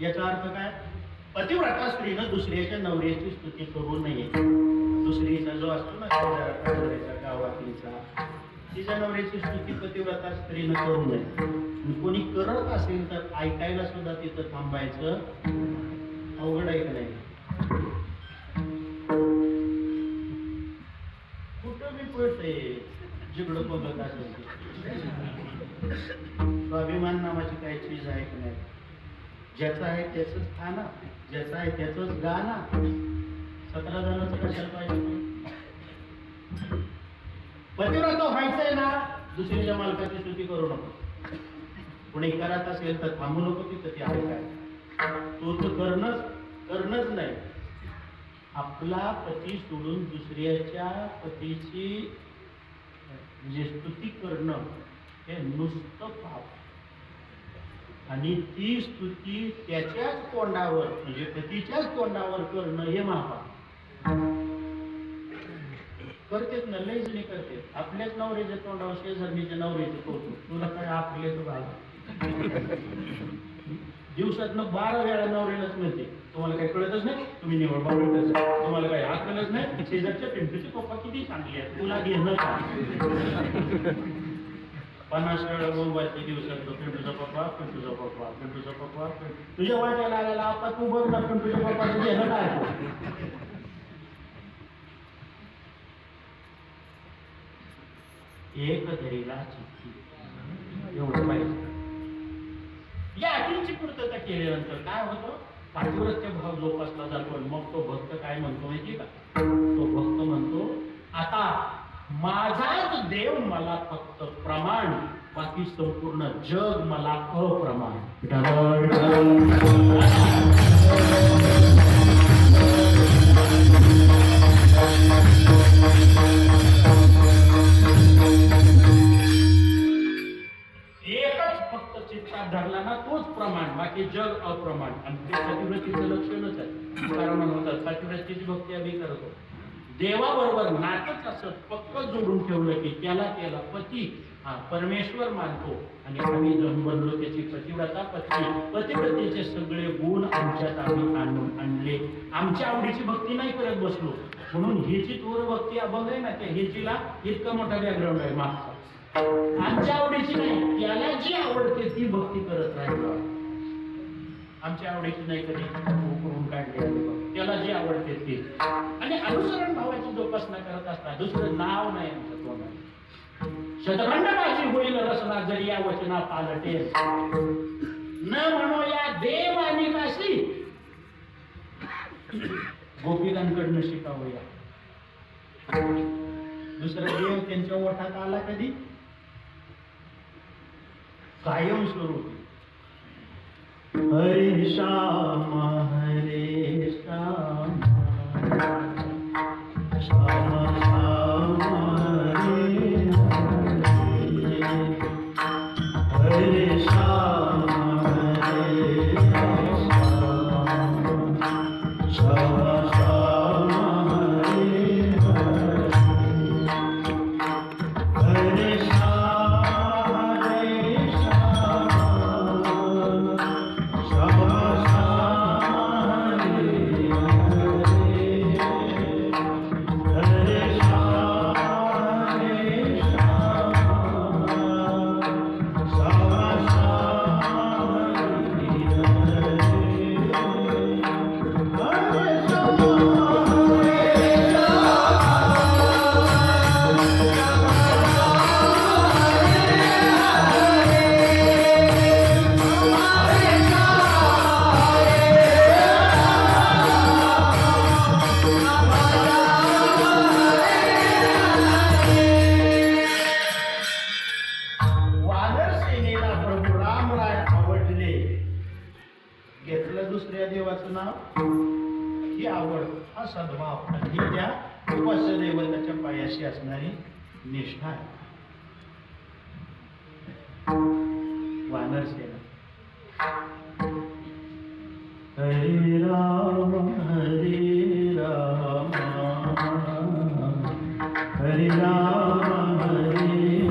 याचा अर्थ काय? पतिव्रता स्त्रीनं दुसऱ्याच्या नवऱ्याची स्तुती करू नये. दुसरीचा जो असतो ना शेजाऱ्याचा, गावातलीचा, तिच्या नवऱ्याची स्तुती पतिव्रता स्त्रीनं करू नये. कोणी करत असेल तर ऐकायला सुद्धा तिथं थांबायचं. अवघड आहे का नाही? कुठं मी पळतंय जिकडं बघत असेल. स्वाभिमान नावाची काही चीज आहे की नाही? ज्याचं आहे त्याचंच खाना, ज्याचं आहे त्याचंच गाणं. 17 जणांचं कशाला पाहिजे? दुसऱ्याच्या मालकाची स्तुती करू नको. कोणी करत असेल तर थांबू नको तिथं ते ऐकाय. तो तर करणंच नाही. आपला पती सोडून दुसऱ्याच्या पतीची म्हणजे स्तुती करणं हे नुसतं पाप. आणि ती स्तुती त्याच्याच तोंडावर म्हणजे पतीच्याच तोंडावर करणं हे महापाप. करतेच ना, लई जणी करते. आपल्याच नवऱ्याच्या तोंडावर शेजारणीच्या नवऱ्याचं कौतुक. तुला काय आपले तो घाल. दिवसातनं 12 वेळा नवऱ्यालाच म्हणते, तुम्हाला काही कळतच नाही, तुम्ही निवड बाबतच, तुम्हाला काही आकलच नाही, शेजारच्या पिंटूचे पप्पा किती चांगले आहेत, तुला घेणं काय. 50 वेळा बोंबायचे दिवसात, पिंटूचा पप्पा, पिंटूचा पप्पा, पिंटूचा पप्पा. तुझ्या वाट्याला आलेला आपा तू बघ ना, पिंटूच्या पप्पाचं घेणं काय. एक धरीला चिठ्ठी एवढं पाहिजे. या अटींची पूर्तता केल्यानंतर काय होतं, पातिव्रत्य भाव जोपासला जातो. मग तो भक्त काय म्हणतो माहिती का? तो भक्त म्हणतो, आता माझाच देव मला फक्त प्रमाण, बाकी संपूर्ण जग मला अप्रमाण. धरला ना तोच प्रमाण, बाकी जग अप्रमाण. आणि ते पतिव्रतीचं लक्षणच आहे. कारण म्हणतात पतिव्रतीची भक्ती आम्ही करतो, देवाबरोबर नातच असं पक्क जोडून ठेवलं की त्याला पती हा परमेश्वर मानतो. आणि आम्ही जण बनलो त्याची पतिव्रता पत्नी. पतिव्रतेचे सगळे गुण आमच्यात आम्ही आणून आणले. आमच्या आवडीची भक्ती नाही करत बसलो. म्हणून ही जी थोर भक्ती अभंग आहे ना, त्या हेचीला इतका मोठा बॅकग्राऊंड आहे मागचा. आमच्या आवडीची नाही, त्याला जी आवडते ती भक्ती करत राहिलो. आमच्या आवडीची नाही कधी करून काढले, त्याला जे आवडते ते. आणि अनुसरण भावाची जोपासना करत असतात. दुसरं नाव नाही आमचं तोंडात. शतखंडबाजी होईल रसना जरी या वचना पालटेल, न म्हणो या देव आणि काशी, गोपिकांकडनं शिकावूया. दुसरा देव त्यांच्या ओठात आला कधी? कायम स्वरूपी. हरे श्याम हरे श्याम श्याम श्याम हरे हरे, हरे श्याम हरे श्याम श्याम श्याम हरे हरे, हरे दुसऱ्या देवाचं नाव, ही आवड, हा सद्भाव, ही त्या उपास्य दैवताच्या पायाशी असणारी निष्ठा आहे. वानर सेना. हरे राम हरे राम हरे राम हरे राम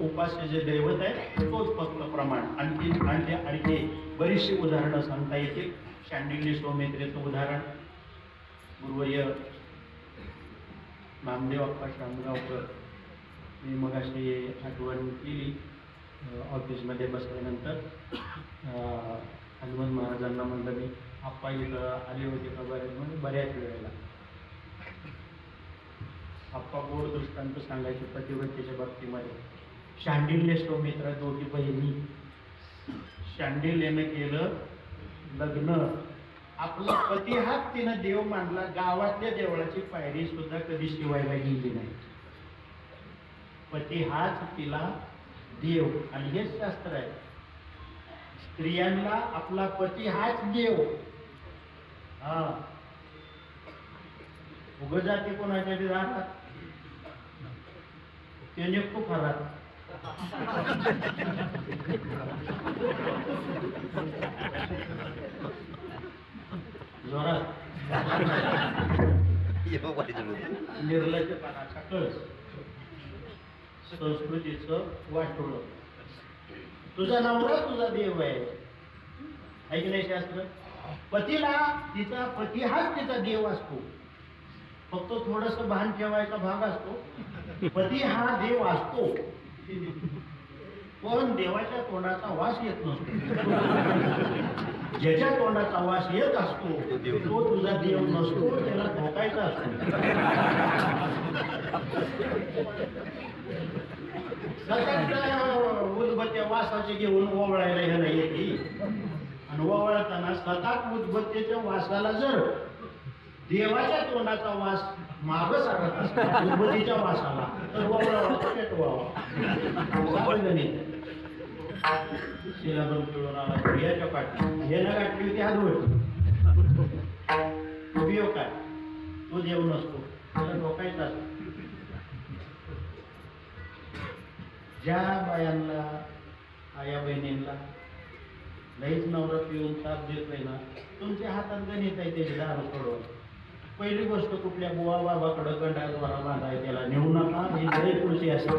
उपास्य जे दैवत आहे तोच फक्त प्रमाण. आणखी बरीचशी उदाहरणं सांगता येतील. शांडिल्य सौमित्रेचं उदाहरण गुरुवर्य नामदेव अप्पा शामगावकर मी मगाशी आठवण केली ऑफिसमध्ये बसल्यानंतर हनुमान महाराजांना म्हणलं मी आप्पा इथं आले होते का बरेच म्हणजे बऱ्याच वेळेला. आप्पा गोड दृष्टांत सांगायचे पतिव्रतेच्या बाबतीमध्ये. शांडिल्य सौमित्र दोघी बहिणी, शांडिल्यनं केलं लग्न. आपला पती हाच तिनं देव मानला. गावातल्या देवळाची पायरी सुद्धा कधी शिवायला गेली नाही. पती हाच तिला देव. आणि हेच शास्त्र आहे, स्त्रियांना आपला पती हाच देव. हा उग जाते कोणाच्या बी राहतात त्याने खूप हरात. जोरात निर्लज्जपणाचा कळस, संस्कृतीचं वाटोळं. तुझा नवरा तुझा देव आहे, ऐक नाही शास्त्र. पतीला तिचा पती हाच तिचा देव असतो. फक्त थोडस भान ठेवायचा भाग असतो. पती हा देव असतो, पण देवाच्या तोंडाचा वास येत नसतो. ज्याच्या तोंडाचा वास येत असतो तो तुझा देव नसतो, त्याला धोकायचा असतो. उदबत्त्या वासाचे घेऊन ओवळायला ह्याला येते, आणि ओवळताना सतत उदबत्तीच्या वासाला जर देवाच्या तोंडाचा वास माग सारत असला उदबत्तीच्या वासाला, तर ओवळावा पेटवावा. शिलाबंद पिळून आला याच्या पाठी ह्याला गाठली होती हातवरती. उपयोग काय? तो देव नसतो, त्याला धोकायचा असतो. ज्या बायांना आया बहिणींना लईच नवरा पिऊन ताप देतोय ना, तुमच्या हातात गणित आहे त्याची दारू सोडवा. पहिली गोष्ट, कुठल्या बुवा बाबाकडं गंडाद्वारा बांधाय त्याला नेऊ नका. ही लई पुढची असेल.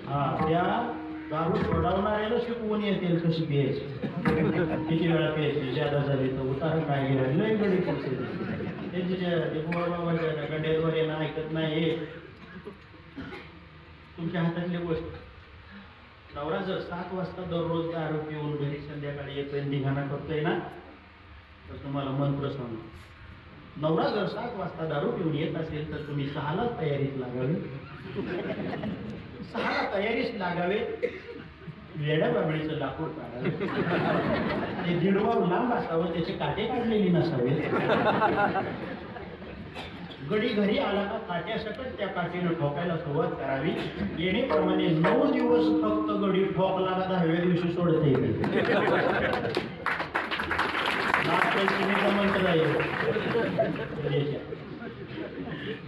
हा, त्या दारू सोडवणाऱ्याला शिकवून येतील कशी प्यायची, किती वेळा प्यायची, ज्यादा झाली तर उतारा काय घ्या. लई गडी पुढचे त्यांच्या बुवा बाबाच्या गंड्याद्वार येणं ऐकत नाही. तुमच्या हातातली गोष्ट. नवरा जर 7 वाजता दररोज दारू पिऊन घरी संध्याकाळी येतोय धिंगाणा करतोय ना, तर तुम्हाला मंत्र सांगू, नवरा जर 7 वाजता दारू पिऊन येत असेल तर तुम्ही 6ला तयारीत लागावे. 6ला तयारीच लागावे. वेड्या बाबळीचं लाकूड काढावे, ते दीडवाव लांब असावं, त्याचे काटे काढलेली नसावे. गडी घरी आला का काट्यासकट त्या काठीनं ठोकायला सुरुवात करावी. येणेप्रमाणे 9 दिवस फक्त गडी ठोकला का 10व्या दिवशी सोडता येते. मंत्र आहे,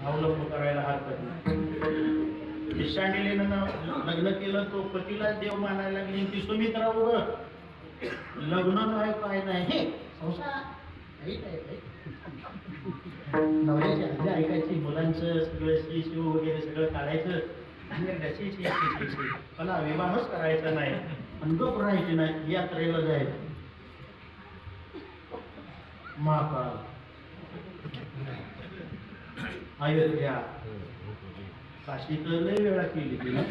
अवलंब करायला हरकत नाही. शांडिल्यनं लग्न केलं, तो पतीला देव मानायला लागली. ती सुमित्रा उघड लग्न नाही काय नाही, हे संसार नवऱ्याची आधी ऐकायची, मुलांचं सगळं शिशू वगैरे सगळं काढायचं, मला विवाहच करायचा नाही, गप राहायची नाही, यात्रेला जायचं. महाकाळ, अयोध्या, काशी तर लय वेळा केली तिला.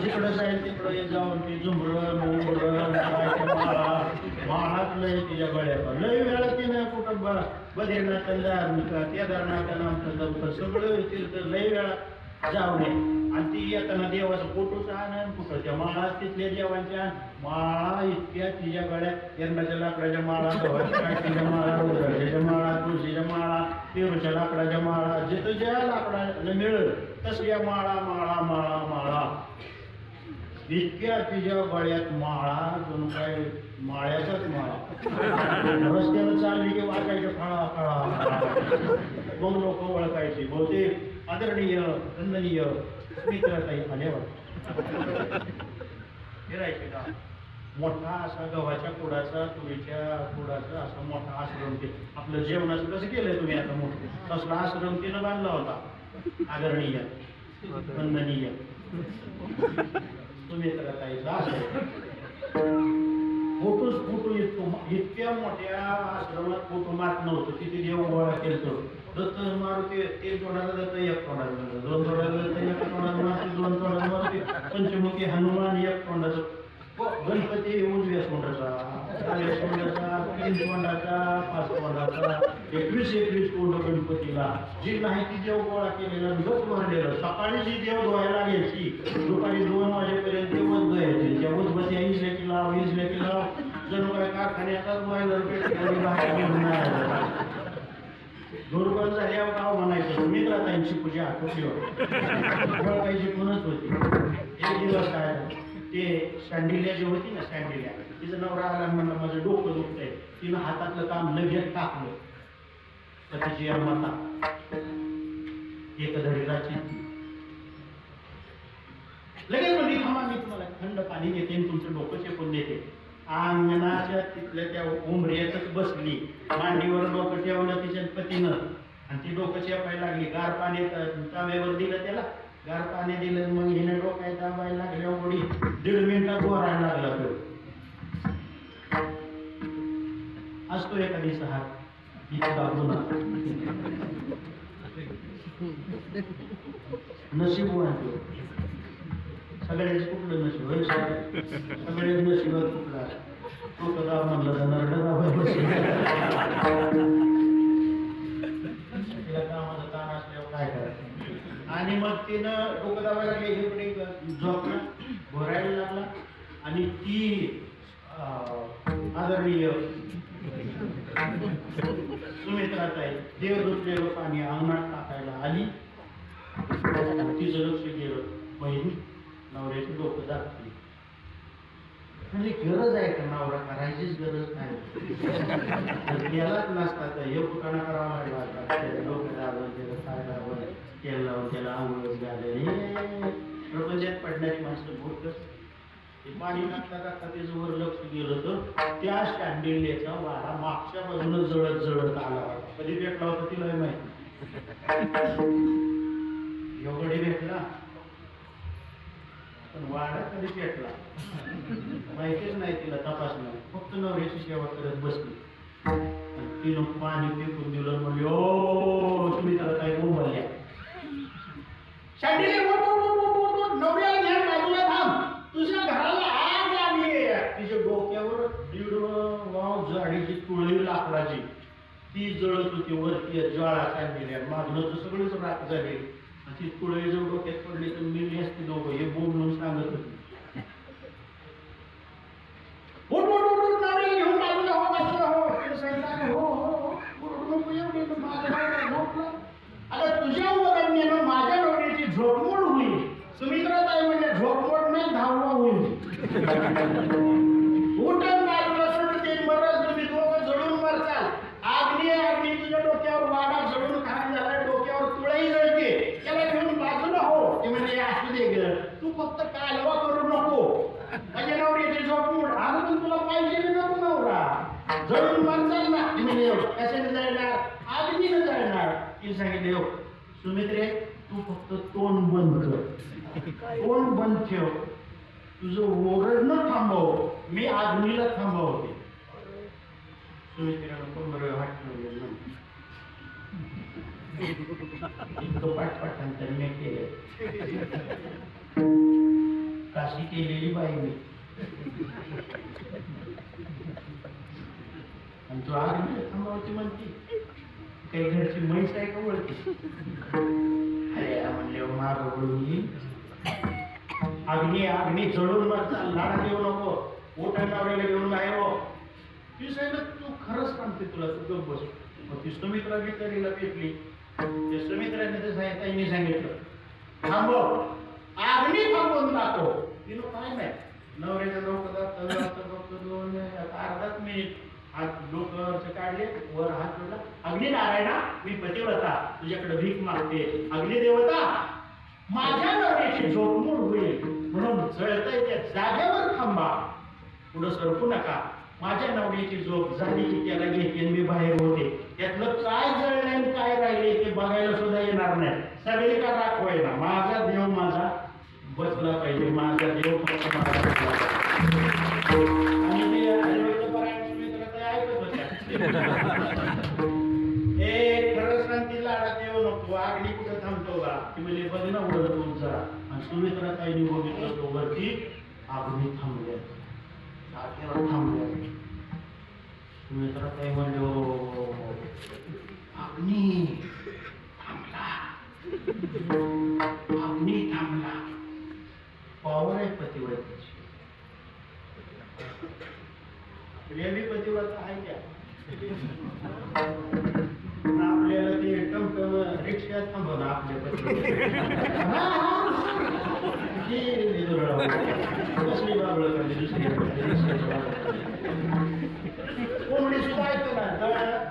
जिकडं जाईल तिकडं जाऊन ती झुंबरं मोगरं माळात लय तिच्या गळ्यात लय वेळा तिनं कुठं बद्रीनाथ केदारनाथ नामचं सगळं तीर्थ लय वेळा जाऊन आणि ती येताना देवाचं फोटोचं आण, कुठं त्या माळा तिथल्या देवांच्या माळा इतक्या तिच्या गळ्यात. यंदाच्या लाकडाच्या माळा, गव्हाच्या माळा, रुद्राच्या माळा, तुळशीच्या माळा, पेरूच्या लाकडाच्या माळा, जिथं ज्या लाकडाला मिळेल तसल्या माळा माळा माळा माळा इतक्या तिच्या गळ्यात माळा, जणू काय माळ्याचाच माळा. रस्त्यानं चालली की वाचायच्या फळा फळा, मग लोक ओळखायची. बहुतेक आदरणीय वंदनीय मित्रताई आल्यावर फिरायचे का मोठा असा गव्हाच्या कुडाचा, तुरीच्या कुडाचा असा मोठा आश्रम. ते आपलं जेवणाचं कसं केलंय तुम्ही आता मोठं, तसला आश्रम तिनं बांधला होता. आदरणीय वंदनीय सुमित्राताईचा आश्रम. फोटोच फोटो येतो. इतक्या मोठ्या आश्रमात फोटो मात नव्हतं. तिथे देव गोळा केलतो. दत्त मारुती एक तोंडाला जातं, एक तोंडाला जातं, दोन तोंडाला जातं, एक तोंडाला मारते, दोन तोंडाला मारते, पंचमुखी हनुमान एक तोंडाचं. गणपती उजव्या तोंडाचा, डाव्या तोंडाचा, 3 तोंडाचा, 5 तोंडाचा, 21 तोंड गणपतीला. जी नाही ती देव गोळा केलेला, गट भरलेलं. सकाळी जी देव धुवायला घ्यायची, दुपारी 2 वाजेपर्यंत देवच धुवायचे. त्या उदबत्त्या इजल्या की लाव, जणू काय कारखान्याचाच बॉयलर पेटवून बाहेर घेऊन नाही आला. दुर्बल झाल्यावर गाव म्हणायचं मित्राताईंची पूजा आठवली पाहिजे म्हणत होती. एक दिवस काय ते सँडिल्या जी होती ना, सँडिल्या तिचं नवरा आला म्हणलं माझं डोकं दुखतंय. तिनं हातातलं काम लगेच टाकलं. पतीची माता एक धडीलाची लगेच म्हणजे थांबा, मी तुम्हाला थंड पाणी देते आणि तुमचं डोकं चेपून देते. अंगणाच्या तिथल्या त्या उंबऱ्यातच बसली, मांडीवर डोकं ठेवलं तिच्या पतीनं आणि ती डोकं चेपायला लागली. गार पाणी तव्यावर दिलं त्याला, गार पाणी दिलं. मग हिने डोक्यात दाबायला लागल्या उडी 1.5 मिनिटात गोरायला लागला. तो असतो एखादीचा हात इतका गुन्हा नशीब वाटतो. सगळ्याच कुठलं नशीब, सगळ्याच नशिबात कुठला तो कदा म्हणलं जाणार तिला कामाचं ताण असल्यावर काय करायचं. आणि मग तिनं डोकं दाबायला लागले, इकडे झोपला, भरायला लागला. आणि ती आदरणीय सुमित्राताई देव धुतलेलं पाणी अंगणात टाकायला आली. तिचं लक्ष गेलं, बहिणी नवऱ्याची डोकं दाखवली. म्हणजे गरज आहे का नवरा करायचीच गरज नाही. यालाच नसता तर हे कुठाना करावा लागला. डोकं दाबून त्याला काय दाबून तेल लावून त्याला आंघोळच घाले. प्रपंचात पडणारी माणसं बोलतच. ते पाणी टाकता टाकता त्याचं वर लक्ष गेलं तर त्या शँडिल्याचा वारा मागच्या बाजूनं जळत जळत आला. कधी भेटला होता तिला माहिती. एवढे भेटला पण वाडा कधी पेटला माहितीच नाही तिला, तपासलं. फक्त नवऱ्याची सेवा करत बसली. तिनं पाणी फेकून दिलं. म्हणजे ओ तुम्ही त्याला काही बोंबल्या नवऱ्याला घ्या बाजूला थांब, तुझ्या घराला आग लागली. तिच्या डोक्यावर 1.5 वाव जाडीची तुळई लाकडाची ती जळत होती. वरती ज्वाळा काढलेल्या, मागणं तर सगळीच राख झाली. ती तुळई जर डोक्यात पडली तर मी असते दोघं हे बोल म्हणून सांगत होती. घेऊन बाजूला हो, बाजूला हो. आता तुझ्या वरण्यानं माझ्या डोक्याची झोपमोड होईल. सुमित्राताई म्हणजे झोपमोड नाही, धाववा होईल. उठून बाजूला सोडते, मरल तुम्ही दोघं जळून मरचाल. अग्नी तुझ्या डोक्यावर वाडा जळून खाक झाला, डोक्यावर तुळई जळते. त्याला घेऊन बाजूला हो. ते म्हणजे असू दे ग, तू फक्त कालवा करू नको. माझ्या नवऱ्याची झोपमोड अजून तुला पाहिजे नको नवरा. जळून मरचाल ना. म्हणजे कशाने जायणार, अग्नीनं जायणार. ती सांगितले हो सुमित्रे तू फक्त तोंड बंद कर, तोंड बंद ठेव, तुझं ओरडणं थांबव, मी अग्नीला थांबवते. सुमित्रेला कोण बरं वाटलं इतकं पाठपाठांतर मी केलं. काशी केलेली बाई मी. आणि तू अग्नी थांबवती म्हणती, काही घरची म्हैस आहे का वळती. अरे म्हणले माग वळून अग्नी जळून मरचा, लाडा देऊ नको. मोठ्या नवऱ्याला घेऊन बाहेर हो. ती सांगितलं तू खरंच सांगते, तुला तू गप बस. मग ती सुमित्रा बिचारीला भेटली. त्या सुमित्राने ते ताईने सांगितलं थांबव, अग्नी थांबवून टाको. तिनं काय नाही, नवऱ्याच्या डोकं अर्धाच मिनिट हात डोकं काढले, वर हात जोडला. अग्निनारायणा मी पतिव्रता तुझ्याकडे भीक मागते. अग्निदेवता माझ्या नवऱ्याची झोपमोड होईल म्हणून जळतय त्या जागेवर थांबा, पुढं सरकू नका. माझ्या नवऱ्याची झोप झाली की त्याला घेते मी बाहेर होते. त्यातलं काय जळलं काय राहिले ते बघायला सुद्धा येणार नाही. सगळे का दाखवाय ना, माझा देव माझा बसला पाहिजे, माझा देव फक्त माझा बसला पाहिजे. आणि ते हे खरं सांगते लाडात येऊ नको, आगडी कुठं थांबतो का? ती म्हणजे बघ ना उडत तुमचा. आणि सुमित्रा ताईने बघितलं तो वरती आगडी थांबल्या, जागेवर थांबल्या. सुमित्रा ताई म्हणले हो अग्नी थांबला, अग्नी थांबला. पावर आहे पतिव्रतेची. प्रेमी पतिव्रता आहे क्या? आपल्याला ते टमटम रिक्षा थांबवणं आपल्या कसली बाबळ करते दुसरी कोंबडी सुद्धा ऐकतो ना.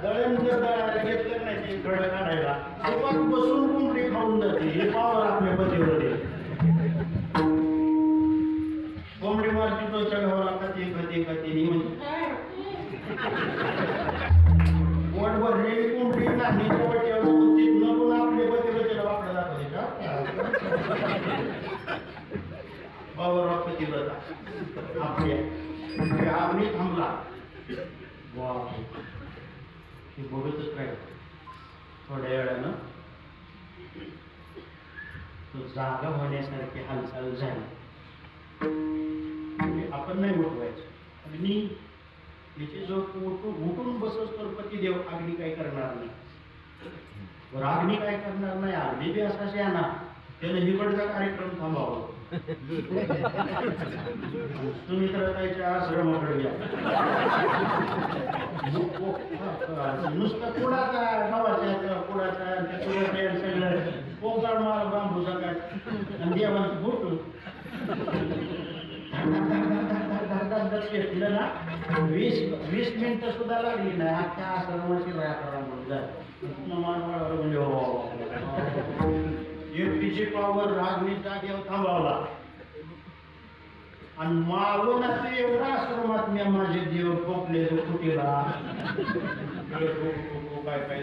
दळण जर दळायला घेतलं नाही ते गड काढायला दुपार बसून कोंबडी खाऊन जाते. हे पावर आपल्या पतिव्रते. कोंबडी मारती टोच्या घावाला खाते खाते खाते म्हणजे पोट भरलेली कोंबडी नाही वाट्यावर नको आपले पतिव्रतेला वापरा दाखवते का? पावर ऑफ पतिव्रता आपल्या आग्नी थांबला. हे बघतच राहील. थोड्या वेळानं तो जागा होण्यासारखी हालचाल झाली. आपण नाही उठवायचं. अग्नी याची जो उठून बसस तर पतिदेव अग्नी काय करणार नाही. बरं अग्नी काय करणार नाही. अग्नी बी असा शहाणा, त्यानं हिकडचा कार्यक्रम थांबावा. सुमित्राताईच्या आश्रमाकडे घ्या. नुसतं कुडाचा गावाच्या कुडाचा सगळं पोकाळ माल बांबूचा काय आणि देवांचं फोटो घेतलं ना. 20 मिनिटं सुद्धा लागली नाही. अख्ख्या आश्रमाची राया म्हणजे एकटीची पावर रागणी जागेवर थांबवला. आणि मागून असं एवढा आश्रमात मी माझे देव खोकले कुटीला काय काय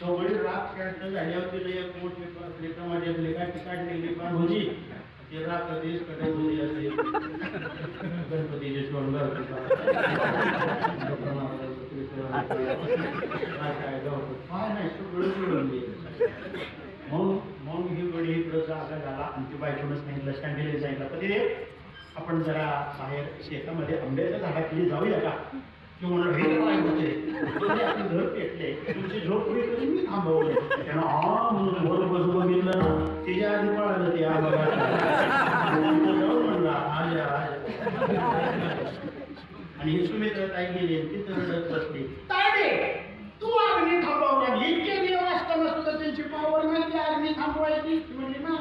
सगळी राख खेळत झाल्यावर तिला एक मोठी टमाट्यातली काठी काढलेली पांढुजी ती राख देश कडे धुली असेल. गणपतीचे सोंडर काय नाही सगळं सोडून गेलं. मग ही गडी इकडं जागा झाला. आणि ती बायकोनच सांगितलं स्टँडीला सांगितलं पतिदेव आपण जरा बाहेर शेतामध्ये आंब्याच्या झाडाखाली जाऊया का? की म्हणून हे काय होते आपले घर पेटले तुमची झोप होईल तरी मी थांबवले. त्यानं हा म्हणून वर बसून बघितलं ना तिच्या आधी पळालं ते जाऊन म्हणला आजा आणि ही सुमित्रा ताई गेली तिथं रडत बसली. ताडे तू अग्नी थांबवला. इतके देव असताना सुद्धा त्यांची पावर नाही की अग्नी थांबवायची. म्हणली ना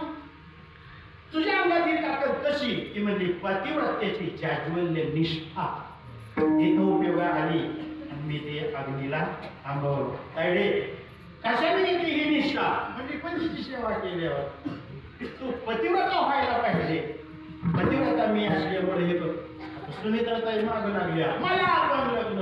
तुझ्या अंगात ही ताकद कशी? ती म्हणली पतिव्रतेची जाज्वल्य निष्ठा इथं उपयोग आली आणि मी ते अग्नीला थांबवलं. तायडे कशाने येते ही निष्ठा? म्हणजे पंचीची सेवा केल्यावर तू पतिव्रता व्हायला पाहिजे. पतिव्रता मी असल्यामुळे हे करतो. सुमित्राताई मागं लागल्या मला आपण लग्न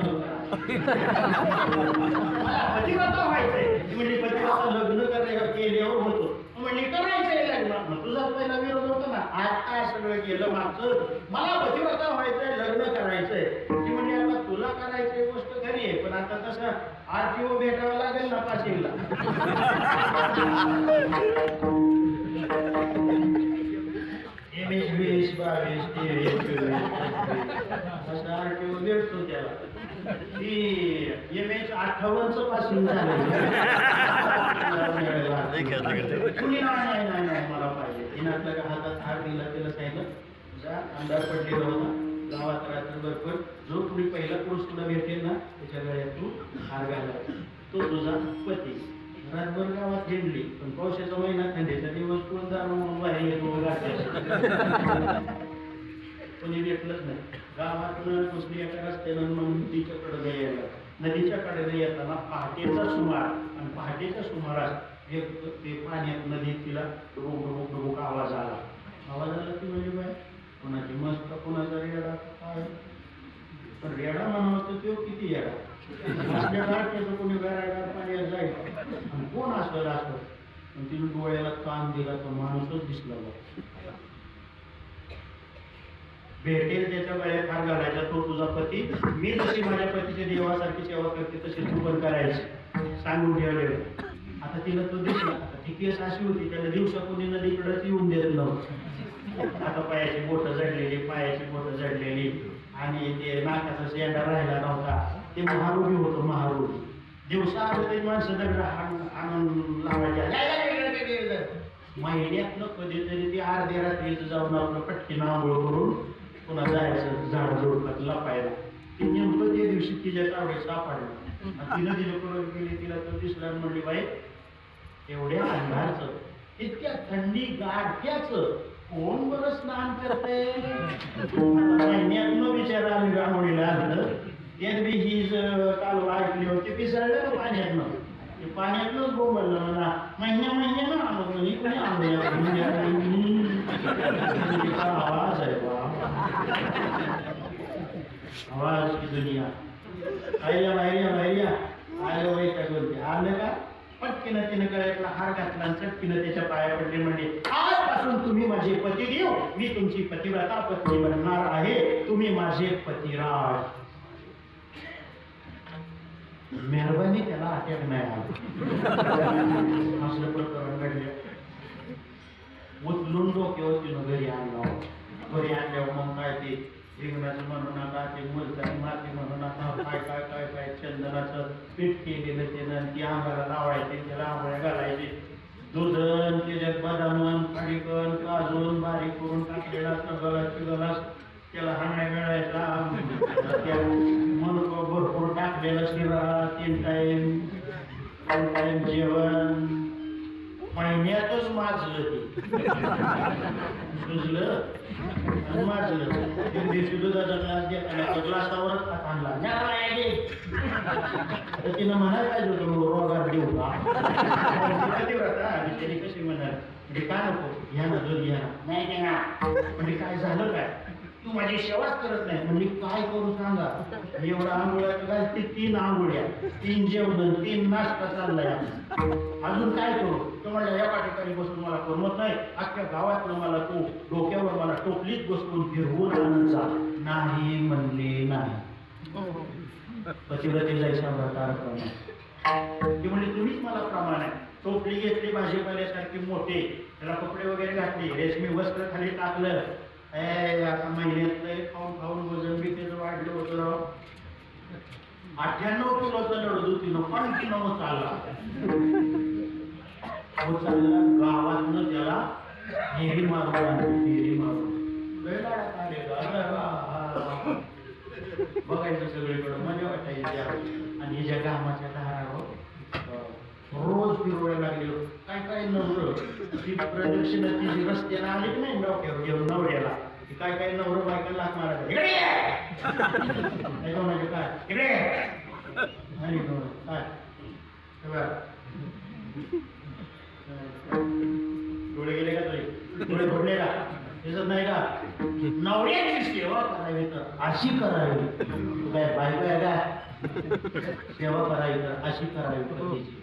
पतिव्रता व्हायचंय. ती म्हणजे पतिव्रता लग्न करायला केल्यावर होतो. म्हणजे करायचंय लग्न. मग तुझा पहिला विरोध होता ना. आज काय सगळं केलं मागचं. मला पतिव्रता व्हायचंय लग्न करायचंय. ती म्हणजे आता तुला करायची गोष्ट खरी आहे पण आता तसं RTO भेटावं लागेल ना पाशीला. MS 20, 22, 23, 24 RTO भेटतो त्याला. ती MS 58चं पासिंग झालं. नाही मला पाहिजे. तिनं का हातात हार दिला त्याला सांगितलं जा अंधार पडलेला होता गावात रात्रभर पण जो कुणी पहिला पुरुष तुला भेटेल ना त्याच्या गळ्यात तू हार घालायचा. तो तुझा पती. रातभर गावात झेंडली पण पावसाचा महिना थंडीचा दिवस कोण दारू बाहेर येतो कोणी भेटलंच नाही. गावातून कुठली एका रस्त्यानं मग नदीच्याकडे यायला. नदीच्या कडेला येताना पहाटेचा सुमार आणि पहाटेच्या सुमारास एक ते पाण्यात नदीत तिला डुबुक आवाज आला. आवाज आला ती म्हणजे बाय कोणाची मस्त कोणाचा रेडा काय पण रेडा म्हणावं तो किती येडा. त्याचं कोणी गारागार पाण्यात जाईल आणि कोण असलं असं पण तिने डोळ्याला कान दिला तो माणूसच दिसला. भेटेल त्याच्या गळ्यात हार घालायचा तो तुझा पती. मी जशी माझ्या पतीच्या देवासारखी सेवा करते तशी तू पण करायची सांगून ठेवले. आता तिला तो दिसला. आता ती केस अशी होती त्याला दिवसा कोणी नदीकडेच येऊन देत नव्हतं. आता पायाची बोटं जडलेली, पायाची बोटं जडलेली आणि ते नाकाचा शेंडा राहिला नव्हता. ते महारोगी होतं, महारोगी. दिवसा आलं तरी माणसं दगड आणून लावायच्या. महिन्यातनं कधीतरी ती अर्ध्या रात्रीचं जाऊन आपलं पटकीनं आंघोळ करून पुन्हा जायचं झाड झोडपात लपायला. ती नेमकं त्या दिवशी तिच्या तावडे सापडलं. तिनं तिला करून गेली. तिला तो दिसला म्हणली बाई एवढ्या अंधारचं इतक्या थंडी गाठ्याचं कोण बरं स्नान करते. महिन्यातनं विचारा आम्ही रांगोळीला आलं त्यात बी ही काल ऐकली होती पिसळलं ना पाण्यातनं. ते पाण्यातनंच बोंबललं म्हणा महिन्यानं आलो म्हणे कोणी आवाज आहे बा आवाज की दुनिया. बाहेर आलं वाईट बोलते आलं का पटकीनं तिनं गळ्यातला हार घातला आणि चटकीनं त्याच्या पाया पडले. म्हणजे आजपासून तुम्ही माझे पती देव, मी तुमची पतिव्रता पत्नी बनणार आहे, तुम्ही माझे पतिराज. मेहरबानी त्याला अटॅक नाही आला. असलं प्रकरण घडलं. उचलून डोक्यावर तिनं घरी आणलं. घरी आणल्यावर मग काय ते रिंगणाचं म्हणू नका, ते मुलतानी माती म्हणू नका, काय काय काय काय चंदनाचं पीठ केलेलं त्यानं ती अंगाला लावायचे, त्याला आंघोळ्या घालायचे. दुधन त्याच्यात बदामन खाडीकन काजून बारीक करून टाकलेला गलास त्याला हाणाय मिळायचा. त्या मनुका भरपूर टाकलेला शिरा, 3 टाइम जेवण. महिन्यातच माजलं ते तुझलं आणि माजलं. एक दिवशी दुधाचा ग्लास घेतला ग्लासावरच हात आणला. तर तिनं म्हणायला पाहिजे होतं रोगात देऊ का आणि त्याने कशी म्हणाल म्हणजे काय नको घ्या ना दूध घ्या ना. नाही देणार म्हणजे काय झालं काय तू माझी सेवाच करत नाही. म्हणजे काय करू सांगा. एवढं आंघोळ्याचं काय ते 3 आंघोळ्या 3 जेवण 3 नाश्ता चाललाय. अजून काय करू तो म्हणलं एका ठिकाणी बसून मला करमत नाही. अख्ख्या गावातलं मला तो डोक्यावर मला टोपलीत बसवून फिरवून आणायचा. नाही म्हणले नाही. पतिव्रते जायचा कार्यक्रम ते म्हणले तुम्हीच मला प्रमाण आहे. टोपली घेतली भाजीपाल्यासारखी मोठे त्याला कपडे वगैरे घातले रेशमी वस्त्र खाली टाकलं. आता महिन्यात खाऊन वजन बी त्याचं वाढलं होतं. 98 किलोचं लढू तिनं पण किलो चालला. गावातनं त्याला फेरी मारून बघायचं सगळीकडं मजा वाटायची. आणि ह्याच्या कामाच्या दारावर रोज फिरवायला लागलेलो. काय काय नवरं ती प्रदक्षिणा ती रस्त्याला आली की नाही डोक्यावर घेऊन नवऱ्याला काय काय नवरं बायकाला लाग मारायचं इकडे काय इकडे आणि काय डोळे गेले का तुझे डोळे फोडले का दिसत नाही का. नवऱ्याची सेवा करावी तर अशी करावी. काय बायको आहे का सेवा करावी तर अशी करावी पतीची.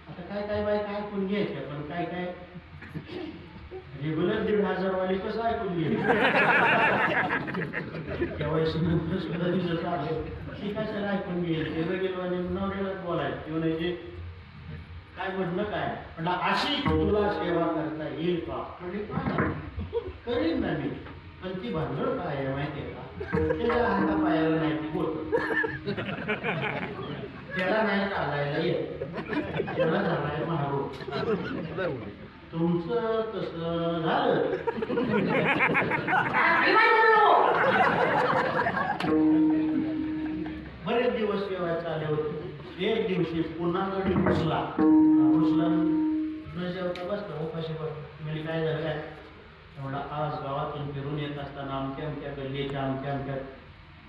आता काय काय बाय काय ऐकून घ्यायचं पण काय काय रेग्युलर 1,500 वाली कसं ऐकून घ्यायचं. केवायसी सुद्धा दिसत आहे ती कशाला ऐकून घ्यायची. रेग्युलर नवऱ्यालाच बोलायचं किंवा म्हणजे काय म्हणणं काय म्हणलं अशी तुला सेवा करता येईल का. म्हणजे काय करीन ना मी पण ती भांडळ काय आहे माहिती आहे का. त्याच्या हाता पायाला नाही ती बोलत त्याला नाही चालायला येत. त्याला झालाय महारोग. तुमचं तसं झालं. बरेच दिवस सेवा चालले होते. एक दिवशी पुन्हा गडी घुसला न जेवता बसला उपाशी बसला. म्हणजे काय झालं काय म्हणलं आज गावातून फिरून येत असताना आमच्या गल्लीच्या आमच्या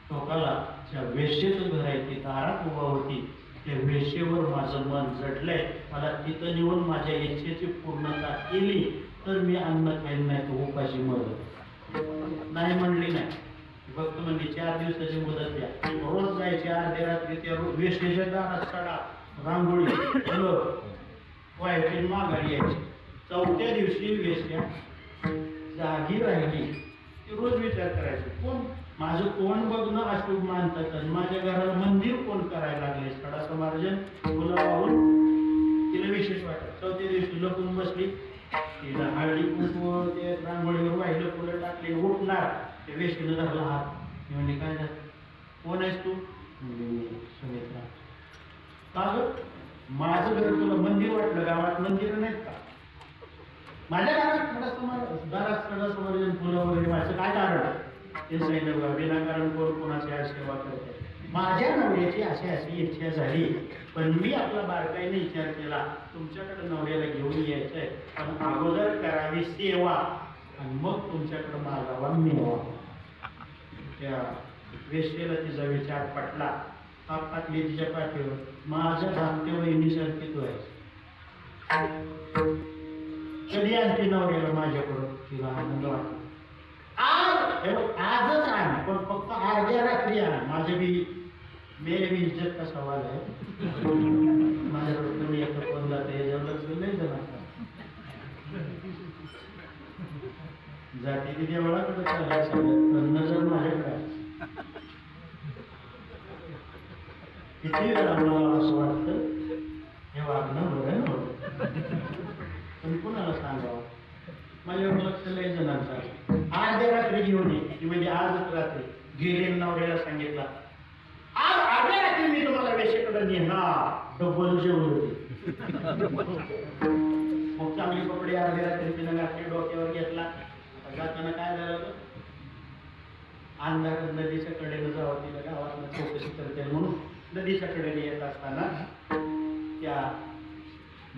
टोकाला ज्या वेश्येचं घर आहे ती दारात उभा होती. त्या वेश्येवर माझं मन जडलंय. मला तिथं नेऊन माझ्या इच्छेची पूर्णता केली तर मी अन्न खाईन नाही तो उपाशी मरत नाही म्हणली नाही. फक्त म्हणजे 4 दिवसाची मुदत द्या. रोज जायचे अर्ध्या रात्री त्या वेश्येच्या दारात सडा रांगोळी व्हायची माघारी यायची. 4थ्या दिवशी वेश्या जागी राहिली. की रोज विचार करायचो कोण माझं तोंड बघणं अशुभ मानतात आणि माझ्या घराला मंदिर कोण करायला लागले सडा समार्जन फुलं वाहून तिला विशेष वाटत. चौथ्या दिवशी लपून बसली तिला हळदी कुंकू ते रांगोळीवर वाहिलं फुलं टाकले उठणार ते वेशीनं धरला हात. मी म्हणजे काय झालं कोण आहेस तू म्हणजे मी सुमित्रा. का ग माझं घर तुला मंदिर वाटलं गावात मंदिर नाहीत का माझ्या घरात समोर फुलं वगैरे माझं काय कारण ते सांगितलं विनाकारण कोण कोणाची आज सेवा करते. माझ्या नवऱ्याची अशी इच्छा झाली पण मी आपला बारकाईने विचार केला तुमच्याकडे नवऱ्याला घेऊन यायचंय पण अगोदर करावी सेवा आणि मग तुमच्याकडे मागावा मेवा. त्या वेश्येला तिचा विचार पटला. हात टाकली तिच्या पाठीवर. माझ्या धाकट्या वहिनीसारखी तू आहेस. कधी आणते नवऱ्याला माझ्याकडून तिला आनंद वाटतो. आजच आण पण फक्त अर्ध्या रात्री आण. माझे बी मेरे भी इज्जत का सवाल है. माझ्याकडे कमी एक फोन जाते याच्यावर नाही जाणार जाती ती देवळाकडे चालल्या सगळं नजर माझ्याकडे. किती वेळा मला असं वाटतं हे वागणं बरं नव्हतं पण कुणाला सांगावं. माझ्यावर लक्ष लय जणांचं अर्ध्या रात्री घेऊन ये म्हणजे आजच रात्री गेले नवऱ्याला सांगितलं आज अर्ध्या रात्री मी तुम्हाला वेशेकडे नेणार डबल जेवण मग चांगली कपडे अर्ध्या रात्री तिनं घातले डोक्यावर घेतला. जाताना काय झालं होतं अंधार नदीच्या कडेनं जावं तिला गावातनं चौकशी करते म्हणून नदीच्या कडेने येत असताना त्या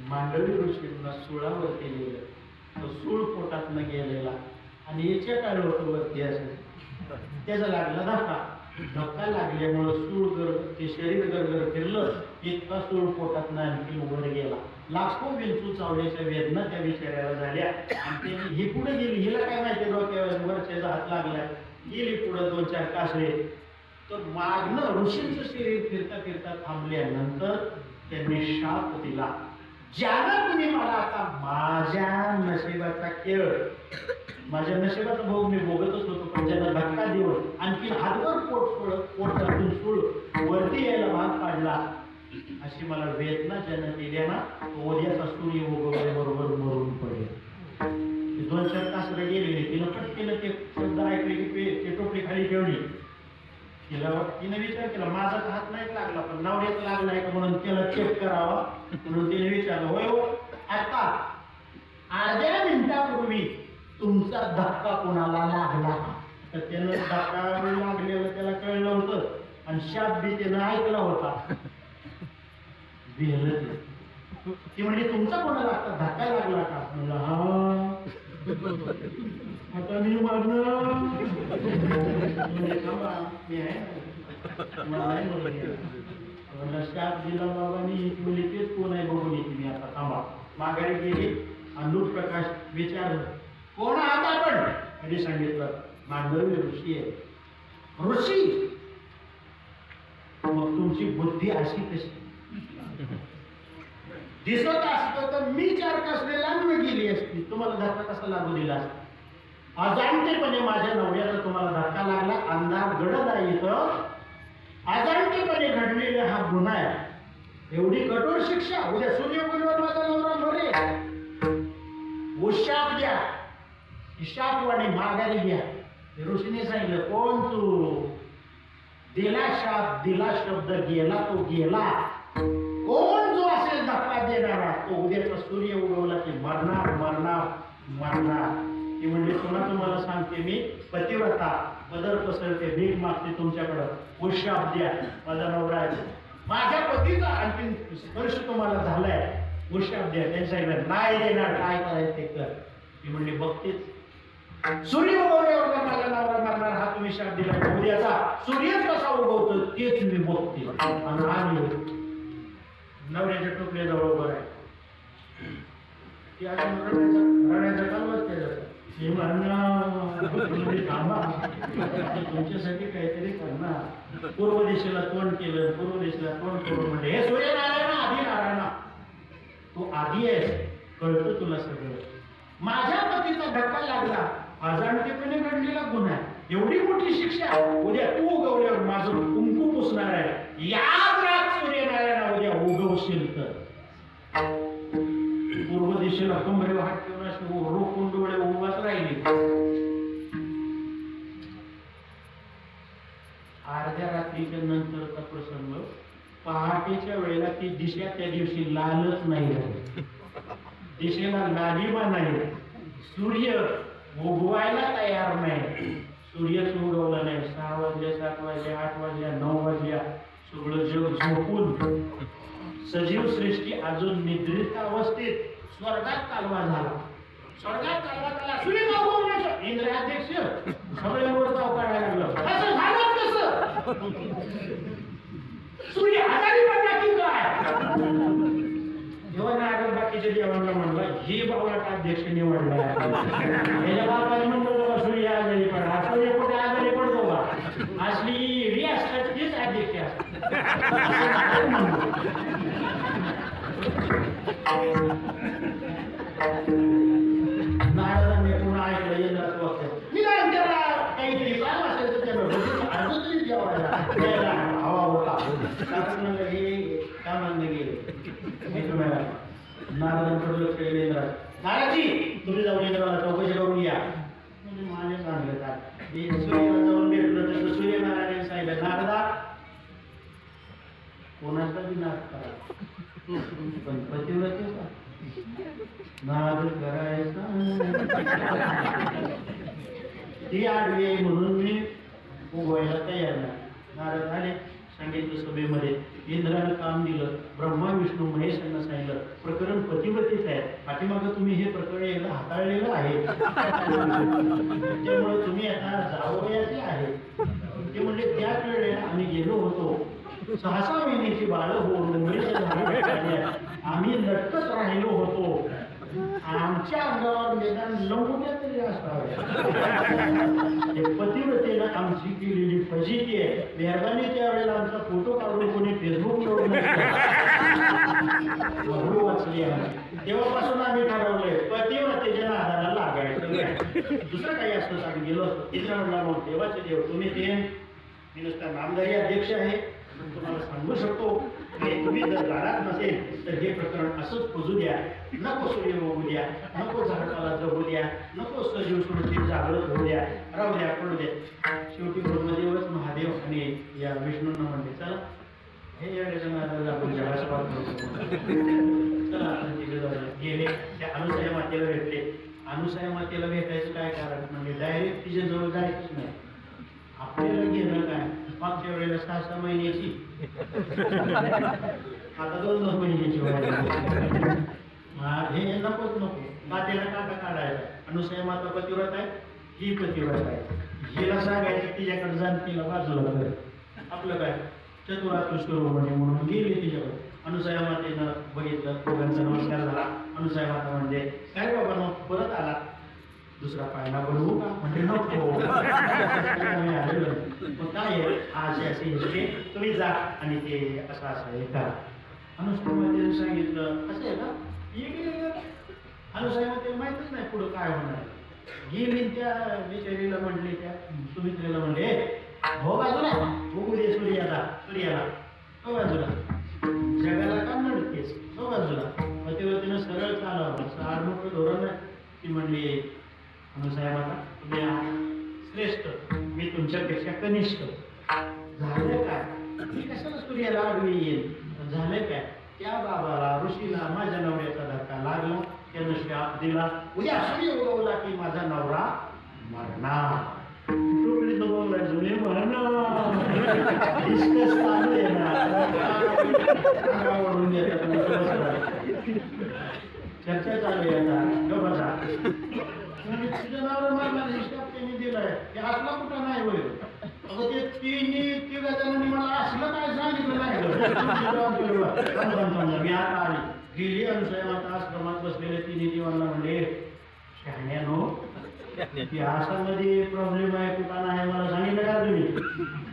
मांडवी ऋषींना सुळावरती गेलं. तो सूळ पोटातनं गेलेला आणि याच्या काय होतं वरती असेल त्याचा लागला धक्का लागल्यामुळं सूळ ते शरीर गरगर फिरलं इतका सूळ पोटातनं आणखी उभर गेला. लाखो विंचू चावल्याच्या वेदना त्या बिचाऱ्याला झाल्या आणि त्याने ही पुढे गेली. हिला काय माहिती डोक्यावर वरच्या हात लागलाय गेली पुढे 2-4 कासरे. तर मागणं ऋषींचं शरीर फिरता फिरता थांबल्यानंतर त्यांनी शाप दिला ज्यानं तुम्ही मला आता माझ्या नशिबाचा खेळ माझ्या नशिबाचा भोग मी भोगतच होतो पण ज्यांना धक्का देऊन आणखी हातवर पोटातून सूळ वरती यायला भाग पाडला अशी मला वेदना ज्यानं दिल्या ना उद्याचा सूर्य उगवल्याबरोबर मरून पडेल. 2-4 कासरे गेलेली तिनं पटकीनं ते शब्द ऐकले की ते टोपली खाली ठेवली. तिने विचार केला माझा हात नाही लागला पण नवऱ्याचा लागलाय का म्हणून त्याला चेक करावा म्हणून तिने विचारलं होय हो आता अर्ध्या मिनिटापूर्वी तुमचा धक्का कोणाला लागला तर त्यानं धक्का लागलेलं त्याला कळलं होतं आणि शाप बी त्यानं ऐकला होता. ती म्हणजे तुमचा कोणाला आता धक्का लागला का म्हणलं हा आता मी मागणं मी आहे शाप दिला बाबांनी मुली तेच कोण आहे बघून येते मी आता थांबा. माघारी गेली अंधूर प्रकाश विचारलं कोण आहात आपण कधी सांगितलं मांडवी ऋषी आहे. ऋषी मग तुमची बुद्धी अशी कशी दिसत असतं तर मी 4 कासरे लांब गेली असती तुम्हाला धक्का कसा लागू दिला असता. अजाणतेपणे माझ्या नवऱ्याला तुम्हाला धक्का लागला अंधार गडद आहे इथं अजाणतेपणे घडलेला हा गुन्हा आहे. एवढी कठोर शिक्षा उद्या सूर्यकुंडवर माझा नवरा मरे उशाप द्या हिशापवाणी माघारी घ्या. ऋषीने सांगितलं कोण तू दिला शाप दिला शब्द गेला तो गेला. कोण जो असेल धक्का देणारा तो उद्याचा सूर्य उगवला की मरणार मरणार मरणार. ती म्हणजे पुन्हा तुम्हाला सांगते मी पतिव्रता बदल पसरते भीक मागते तुमच्याकडं उशाप द्या माझा नवरा आहे माझ्या पतीचा आणखी स्पर्श तुम्हाला झालाय उशाप द्या. त्यांनी सांगितलं नाही देणार काय करायचं ते कर. ती म्हणली बघतेच सूर्य उगवल्यावर माझा नवरा मरणार हा तुम्ही शाप दिला उद्याचा सूर्यच कसा उगवतो तेच मी बघते आणि आम्ही नवऱ्याच्या टोपल्याजवळ उभं आहे. ती अजून रण्याचा कालवाच केला हे म्हणणं थांबा तुमच्यासाठी काहीतरी करणार. पूर्व दिशेला तोंड केलं पूर्व दिशेला तोंड करून म्हणजे हे सूर्यनारायण आधी नारायणा तू आधी आहेस कळतं तुला सगळं. माझ्या पतीचा धक्का लागला अजाणतेपणे घडलेला गुन्हा आहे. एवढी मोठी शिक्षा उद्या तू उगवल्यावर माझं कुंकू पुसणार आहे. याद रात सूर्यनारायणा उद्या उगवशील तर पूर्व दिशेला कंबरे हात ठेवून अशी रोखून डोळे उभाच राहिली. अर्ध्या रात्रीच्या नंतरचा प्रसंग. पहाटेच्या वेळेला ती दिशा त्या दिवशी लालच नाही झाली. दिशेला लालिमा नाही. सूर्य उगवायला तयार नाही. सूर्यच उगवला नाही. 6 वाजले, 7 वाजले, 8 वाजल्या, 9 वाजल्या. सगळं जग झोपून सजीव सृष्टी अजून निद्रित अवस्थेत स्वर्गात कालवा झाला. स्वर्गात कालवा झाला. सूर्य उगवण्याचं इंद्राध्यक्ष सगळे वर जाऊ काढायला लागलं. असं झालं कसं? सूर्य आजारी पडला की काय? जेव्हा नारद बाकीच्या देवांना म्हणलं ही बावळाट अध्यक्ष निवडला. याच्या बापाने म्हणलं बाबा सूर्य आजारी पडला. सूर्य कुठे आजारी पडतो का? असली ईडी असतात तीच अध्यक्ष असतात. नारदांनी पुन्हा ऐकलं इंद्राचं वाक्य. निदान त्याला काहीतरी काम असेल तर त्याला अर्ज तरी जेवायला हवा होता. कामांनी गेले. नारदांकडे लक्ष केले इंद्राज. नाराजी तुम्ही जाऊन इंद्राला चौकशी करून या. म्हणजे माझे सांगले का सूर्याला जाऊन भेटलं तर सूर्यनारायण सांगितलं नारदा कोणाचा बी नाश करा पण पतिव्रते का नाद करायचा. ती आडवी आहे म्हणून मी उगवायला तयार नाही. नारद आले सांगितलं सभेमध्ये. इंद्रानं काम दिलं. ब्रह्मा विष्णू महेश यांना सांगितलं प्रकरण पतिव्रतेच आहे. पाठीमागं तुम्ही हे प्रकरण एकदा हाताळलेलं आहे. त्यामुळे तुम्ही आता जावयाचे आहे. ते म्हणजे त्याच वेळेला आम्ही गेलो होतो. 6 महिन्याची बाळं होऊन आम्ही लटकत राहिलो होतो. आमच्या अंगावर निदान लंगोट्या तरी असाव्या. पतिव्रतेनं आमची केलेली फजिती आहे. मेहरबानी त्यावेळेला आमचा फोटो काढून कोणी फेसबुकवर वाचली आहे. तेव्हापासून आम्ही ठरवलंय पतिव्रतेच्या आधाराला लागायचं. दुसरं काही असतं आम्ही गेलो असतो. तिसरा म्हणला मग देवाचे देव तुम्ही ते मी नुसता नामधारी अध्यक्ष आहे. तुम्हाला सांगू शकतो की तुम्ही जर दारात नसेल तर हे प्रकरण असंच पुजू द्या. नको सूर्य उगू द्या. नको झाडाला जगू द्या. नको सजीव सृष्टी जागृत होऊ द्या. राहू द्या पडू द्या. शेवटी ब्रह्मदेवच महादेव आणि या विष्णूंना म्हणले चला हे आपण जगाचा चला आपण तिकडे जाऊया. गेले त्या अनुसया मातेला भेटले. अनुसया मातेला भेटायचं काय कारण म्हणजे डायरेक्ट तिच्या जवळ जायचंच नाही. आपल्याला घेणं काय मागच्या वेळेला 6 महिन्याची आता 2 महिन्याची हे नकोच नको. मातेला काटा काढायचा. अनुसया माता पतिव्रत आहे. ही पतिव्रत आहे. हिला सांगायचं तिच्याकडे जाण तिला बाजूला कर. आपलं काय चतुरातु शिरोमणी म्हणून गेली तिच्याकडे. अनुसया मातेनं बघितलं. दोघांचा नमस्कार झाला. अनुसया माता म्हणजे काय बाबा मग परत आला दुसरा पायला बनवू का म्हणजे नको. मग काय असे असे तुम्ही जा आणि ते असं असं हे करा. अनुसयामध्ये सांगितलं असं आहे का. अनुसयामध्ये माहितच नाही पुढं काय होणार. गेली त्या बिचारीला म्हणले त्या सुमित्रेला म्हणले हो बाजूला बघू दे सूर्याला हो बाजूला जगाला का म्हणतेस हो बाजूला. मग तेव्हा तिनं सरळ चालवलं. असं मोठं धोरण आहे. ती म्हणली अनुसया माता तुम्ही श्रेष्ठ मी तुमच्यापेक्षा कनिष्ठ. झालं काय मी कशाला सूर्याला आडवी येईल. झालं काय त्या बाबाला ऋषीला माझ्या नवऱ्याचा धक्का लागला. त्यानं शाप दिला उद्या सूर्य उगवला की माझा नवरा मरणार. जुने चर्चा चालू आहे आता. तुझ्या नावावर मला हिस्टाप त्यांनी दिलाय ते असला कुठं नाही होईल. अगं ते तिघा जणांनी मला असलं काय सांगितलं नाही. मी आता आली गेली अनुसया माता आश्रमात बसलेले तिन्ही देवांना म्हणले शहाण्यानो इतिहासामध्ये प्रॉब्लेम आहे कुठाना आहे मला सांगितलं का तुम्ही.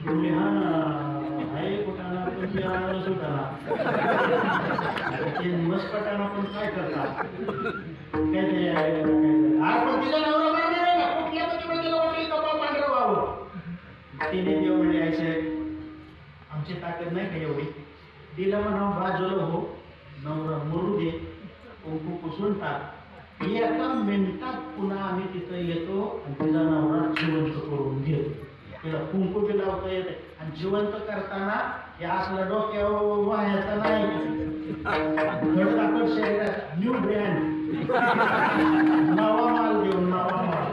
तुम्ही हा आहे कुठाना पण आम्हाला सुटाना ते मस्कटाना पण काय करता काहीतरी आहे. आपण तिचा नवरा मारणार आहे का कुठल्या तिने देव म्हणजे आहे साहेब आमची ताकद नाही का एवढी तिला म्हणा बाजूला हो नवरा मरू दे कुंकू पुसून टाक एका मिनिटात पुन्हा आम्ही तिथं येतो आणि तिचा नवरा जिवंत करून घेतो तिला कुंकू बी लावता येते आणि जिवंत करताना हे असला डोक्यावर वाहायचा नाही घडदाखल शरीरात न्यू ब्रँड नवा माल देऊन नवा माल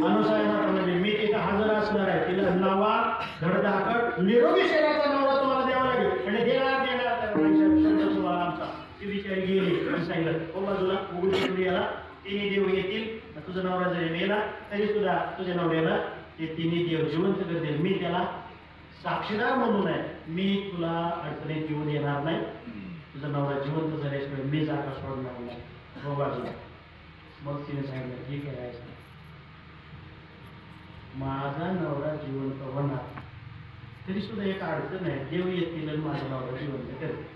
अनुसायना म्हणजे मी तिथं हजर असणार आहे तिला नवा घडदाखल निरोगी शरीराचा नवरा तुम्हाला द्यावा लागेल आणि देणार शब्द तुम्हाला आमचा ती विचार गेली आणि सांगितलं ओ बाजूला उघड सूर्याला तिन्ही देव येतील तुझा नवरा जरी मेला तरी सुद्धा तुझ्या नवऱ्याला ते तिन्ही देव जिवंत करतील मी त्याला साक्षीदार म्हणून आहे मी तुला अडचणीत येऊन येणार नाही तुझा नवरा जिवंत झाल्याशिवाय मी जागा सोडणार नाही हो बाजूला मग तिने सांगितलं ठीक आहे माझा नवरा जिवंत होणार तरी सुद्धा एक अडचण आहे देव येतील आणि माझा नवरा जिवंत करतील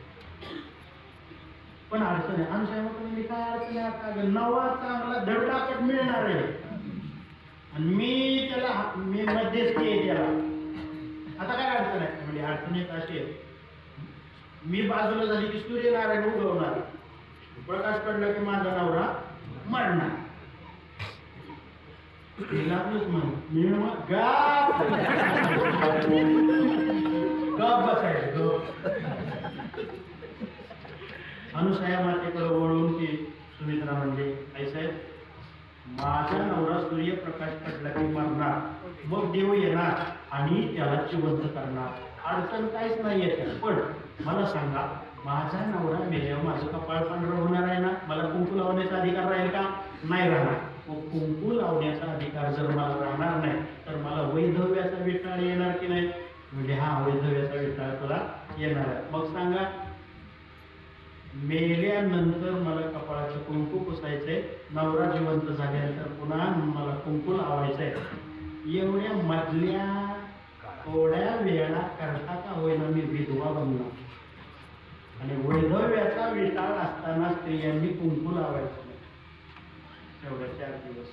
पण अडचण आहे अनुसाय काय अडचण आहे आता नवा चांगला धडधाकट मिळणार आहे आणि मी त्याला मी मध्यस्थी आहे त्याला आता काय अडचण आहे म्हणजे अडचण एक अशी आहे मी बाजूला झाली की सूर्यनारायण उगवणार प्रकाश पडला की माझा नवरा मरणार मी गप बसायचं अनुसया मातेकडे वळून की सुमित्रा म्हणजे आई साहेब माझा नवरा सूर्यप्रकाश पडला की मरणार मग देव येणार आणि त्याला जिवंत करणार अडचण काहीच नाही आहे पण मला सांगा माझा नवरा मेल्यावर माझं कपाळ पांढरं होणार आहे ना मला कुंकू लावण्याचा अधिकार राहील का नाही राहणार मग कुंकू लावण्याचा अधिकार जर मला राहणार नाही तर मला वैधव्याचा विटाळ येणार की नाही म्हणजे हा वैधव्याचा विटाळ तुला येणार आहे मग सांगा मेल्यानंतर मला कपाळाचं कुंकू पुसायचंय नवरा जिवंत झाल्यानंतर पुन्हा मला कुंकू लावायचंय एवढ्या मधल्या थोड्या वेळा करता का होईना मी विधवा बनलो आणि वैधव्याचा विटाळ असताना स्त्रियांनी कुंकू लावायचं नाही एवढ्या 4 दिवस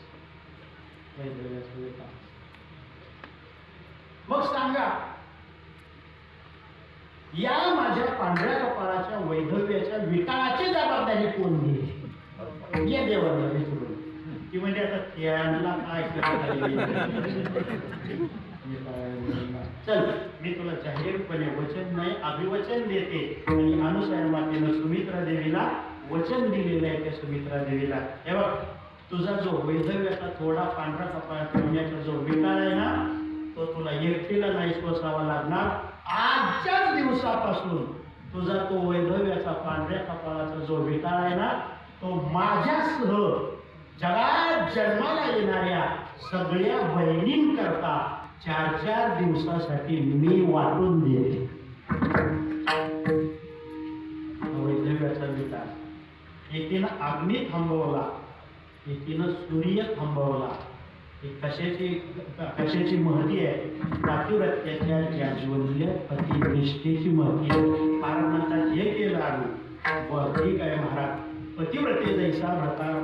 वैधव्याचा विटाळ मग सांगा या माझ्या पांढऱ्या कपाळाच्या वैधव्याच्या विटाळाची जबाबदारी कोण घेईल या देवाला विचारून की म्हणजे आता त्यांना काय चल मी तुला जाहीरपणे वचन नाही अभिवचन देते आणि अनुसया मातेनं सुमित्रा देवीला वचन दिलेलं आहे त्या सुमित्रा देवीला हे बघ तुझा जो वैधव्याचा थोडा पांढरा कपाळ ठेवण्याचा जो विटाळ आहे ना तो तुला एकटीला नाही सोसावा लागणार आजच्याच दिवसापासून तुझा तो वैधव्याचा पांढऱ्या कपाळाचा जो विटाळ आहे ना तो माझ्यासह जगात जन्माला येणाऱ्या सगळ्या बहिणींकरता 4-4 दिवसासाठी मी वाटून देते वैधव्याचा विटाळ एकीनं अग्नी थांबवला एकीनं सूर्य थांबवला कशाची महती आहे पातिव्रत्याच्या ज्याज्वल्य पतिनिष्ठेची महती आहे महाराजांना हे केलं आम्ही ठीक आहे महाराज पतिव्रते जैसा व्रतार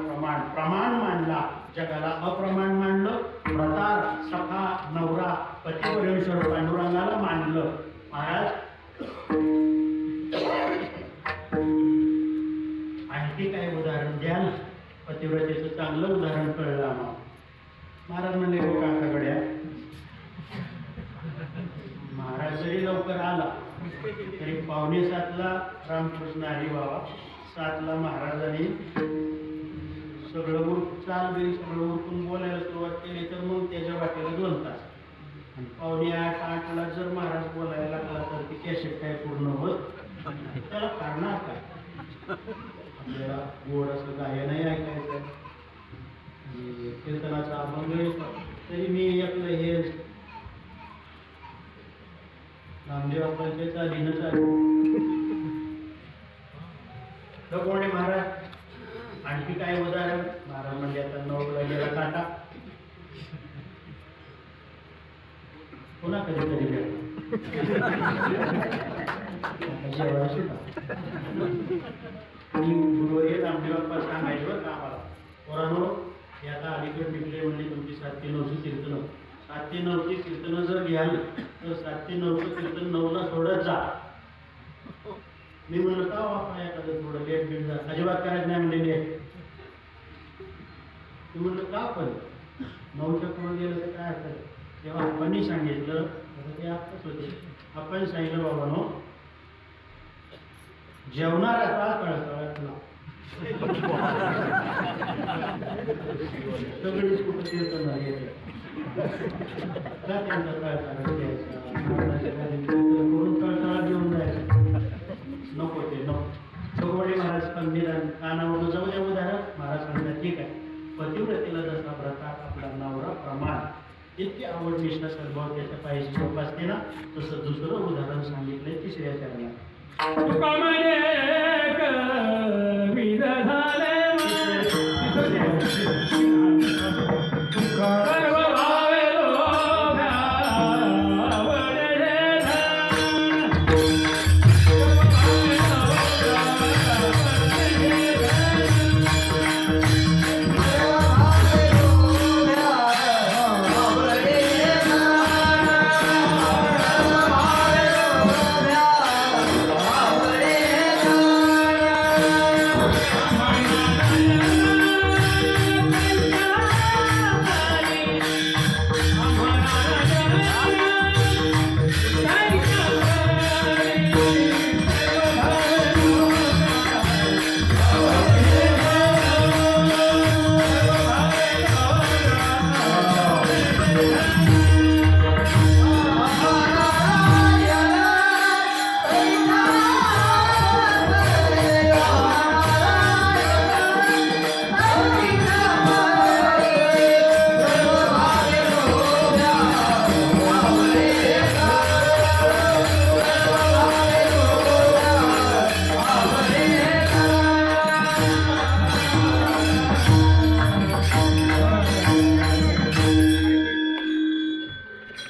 प्रमाण मांडला जगाला अप्रमाण मांडलं व्रतार सखा नवरा पतिपरमेश्वर पांडुरंगाला मांडलं महाराज आणखी काय उदाहरण द्याल पतिव्रतेचं चांगलं उदाहरण कळलं आम्हाला महाराज म्हणले हो काकागड्या महाराज जरी लवकर आला तरी 5:45ला रामकृष्ण हरी बाबा 7ला महाराजांनी सगळं चाल बिल सगळं उरकून बोलायला सुरुवात केली तर मग त्याच्या वाटेला 2 तास आणि 7:45-8ला जर महाराज बोलायला लागला तर ती कॅसेट काय पूर्ण होत त्याला करणार काय आपल्याला गोड असं गायनही ऐकायचं कीर्तनाचा अभंग तरी मी आपलं हे नामदेवाच्या अधीन चालू कोणी महाराज आणखी काय उदाहरण महाराज म्हणजे आता 9ला गेला काटा पुन्हा कधीतरी जेव्हा गुरुवारी नामदेव बाप्पा सांगायचं बरं का आम्हाला पोरांनो हे आता अलीकडे निघले म्हणजे तुमची 7 नवशी कीर्तन 7 ते 9 ची कीर्तन जर घ्याल तर 7 ते 9 कीर्तन 9ला सोडत जा. मी म्हणलं का वापरा एखादं थोडं लेट बीट जा, अजिबात करायचं नाही म्हणजे लेट. मी म्हणलं का पण 9च्या पुढे गेलं तर काय असतं. तेव्हा आपण सांगितलं ते आत्ताच होते. आपण सांगितलं बाबांनो, जेवणारा कळकळत ना सगळीच कुठं कीर्तन झाली का त्यांचा कळकळत द्यायचा करून कळकळत घेऊन जायचं. नको ते नको. जोगवडे महाराज पंडितान कानावरून जाऊ द्या उदाहरण. महाराज सांगतात ठीक आहे, पतिव्रतेला जसा व्रतात आपला नवरा प्रमाण इतकी आवड निष्ठा सद्भाव त्याच्या पाहिजे उपासते ना, तसं दुसरं उदाहरण सांगितलंय 3ऱ्या चरणात. तुका म्हणे विध झाले सर्व भावे लोभ्या आवडले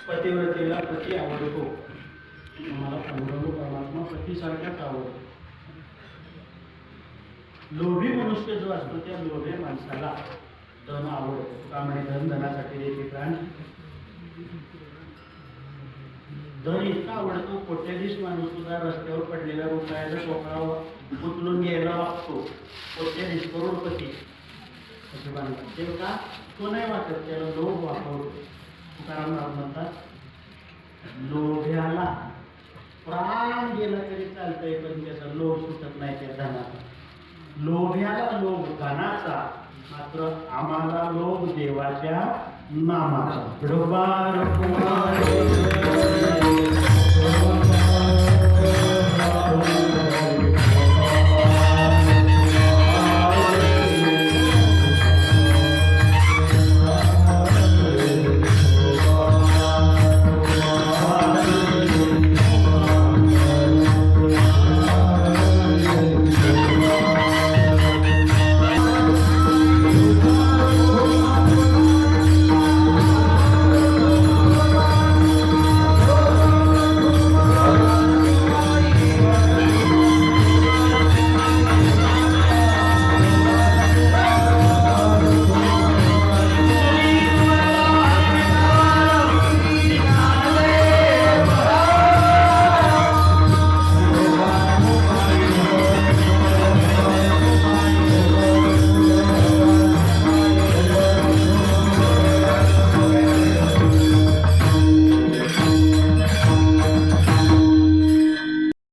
पतिव्रतेला पती आवडतो. मला पांडुरंग परमात्मा पतीसारखाच आवडतो. लोभी मनुष्य जो असतो त्या लोभी माणसाला धन आवडतो. का म्हणे धन धनासाठी देते प्राण. धन इतका आवडतो, कोट्याधीश माणूस सुद्धा रस्त्यावर पडलेल्या रुपयाचा टोकरा उचलून घ्यायला वागतो. कोट्याधीश करोडपती असे बांधतात. तेव्हा तो नाही वाटत, त्याला लोभ वापरतो. तुकाराम म्हणतात, लोभ्याला प्राण गेला तरी चालतंय, पण त्याचा लोभ सुटत नाही त्या धनाचा. लोभ्याला लोभ धनाचा, मात्र आम्हाला लोभ देवाच्या नामाचा.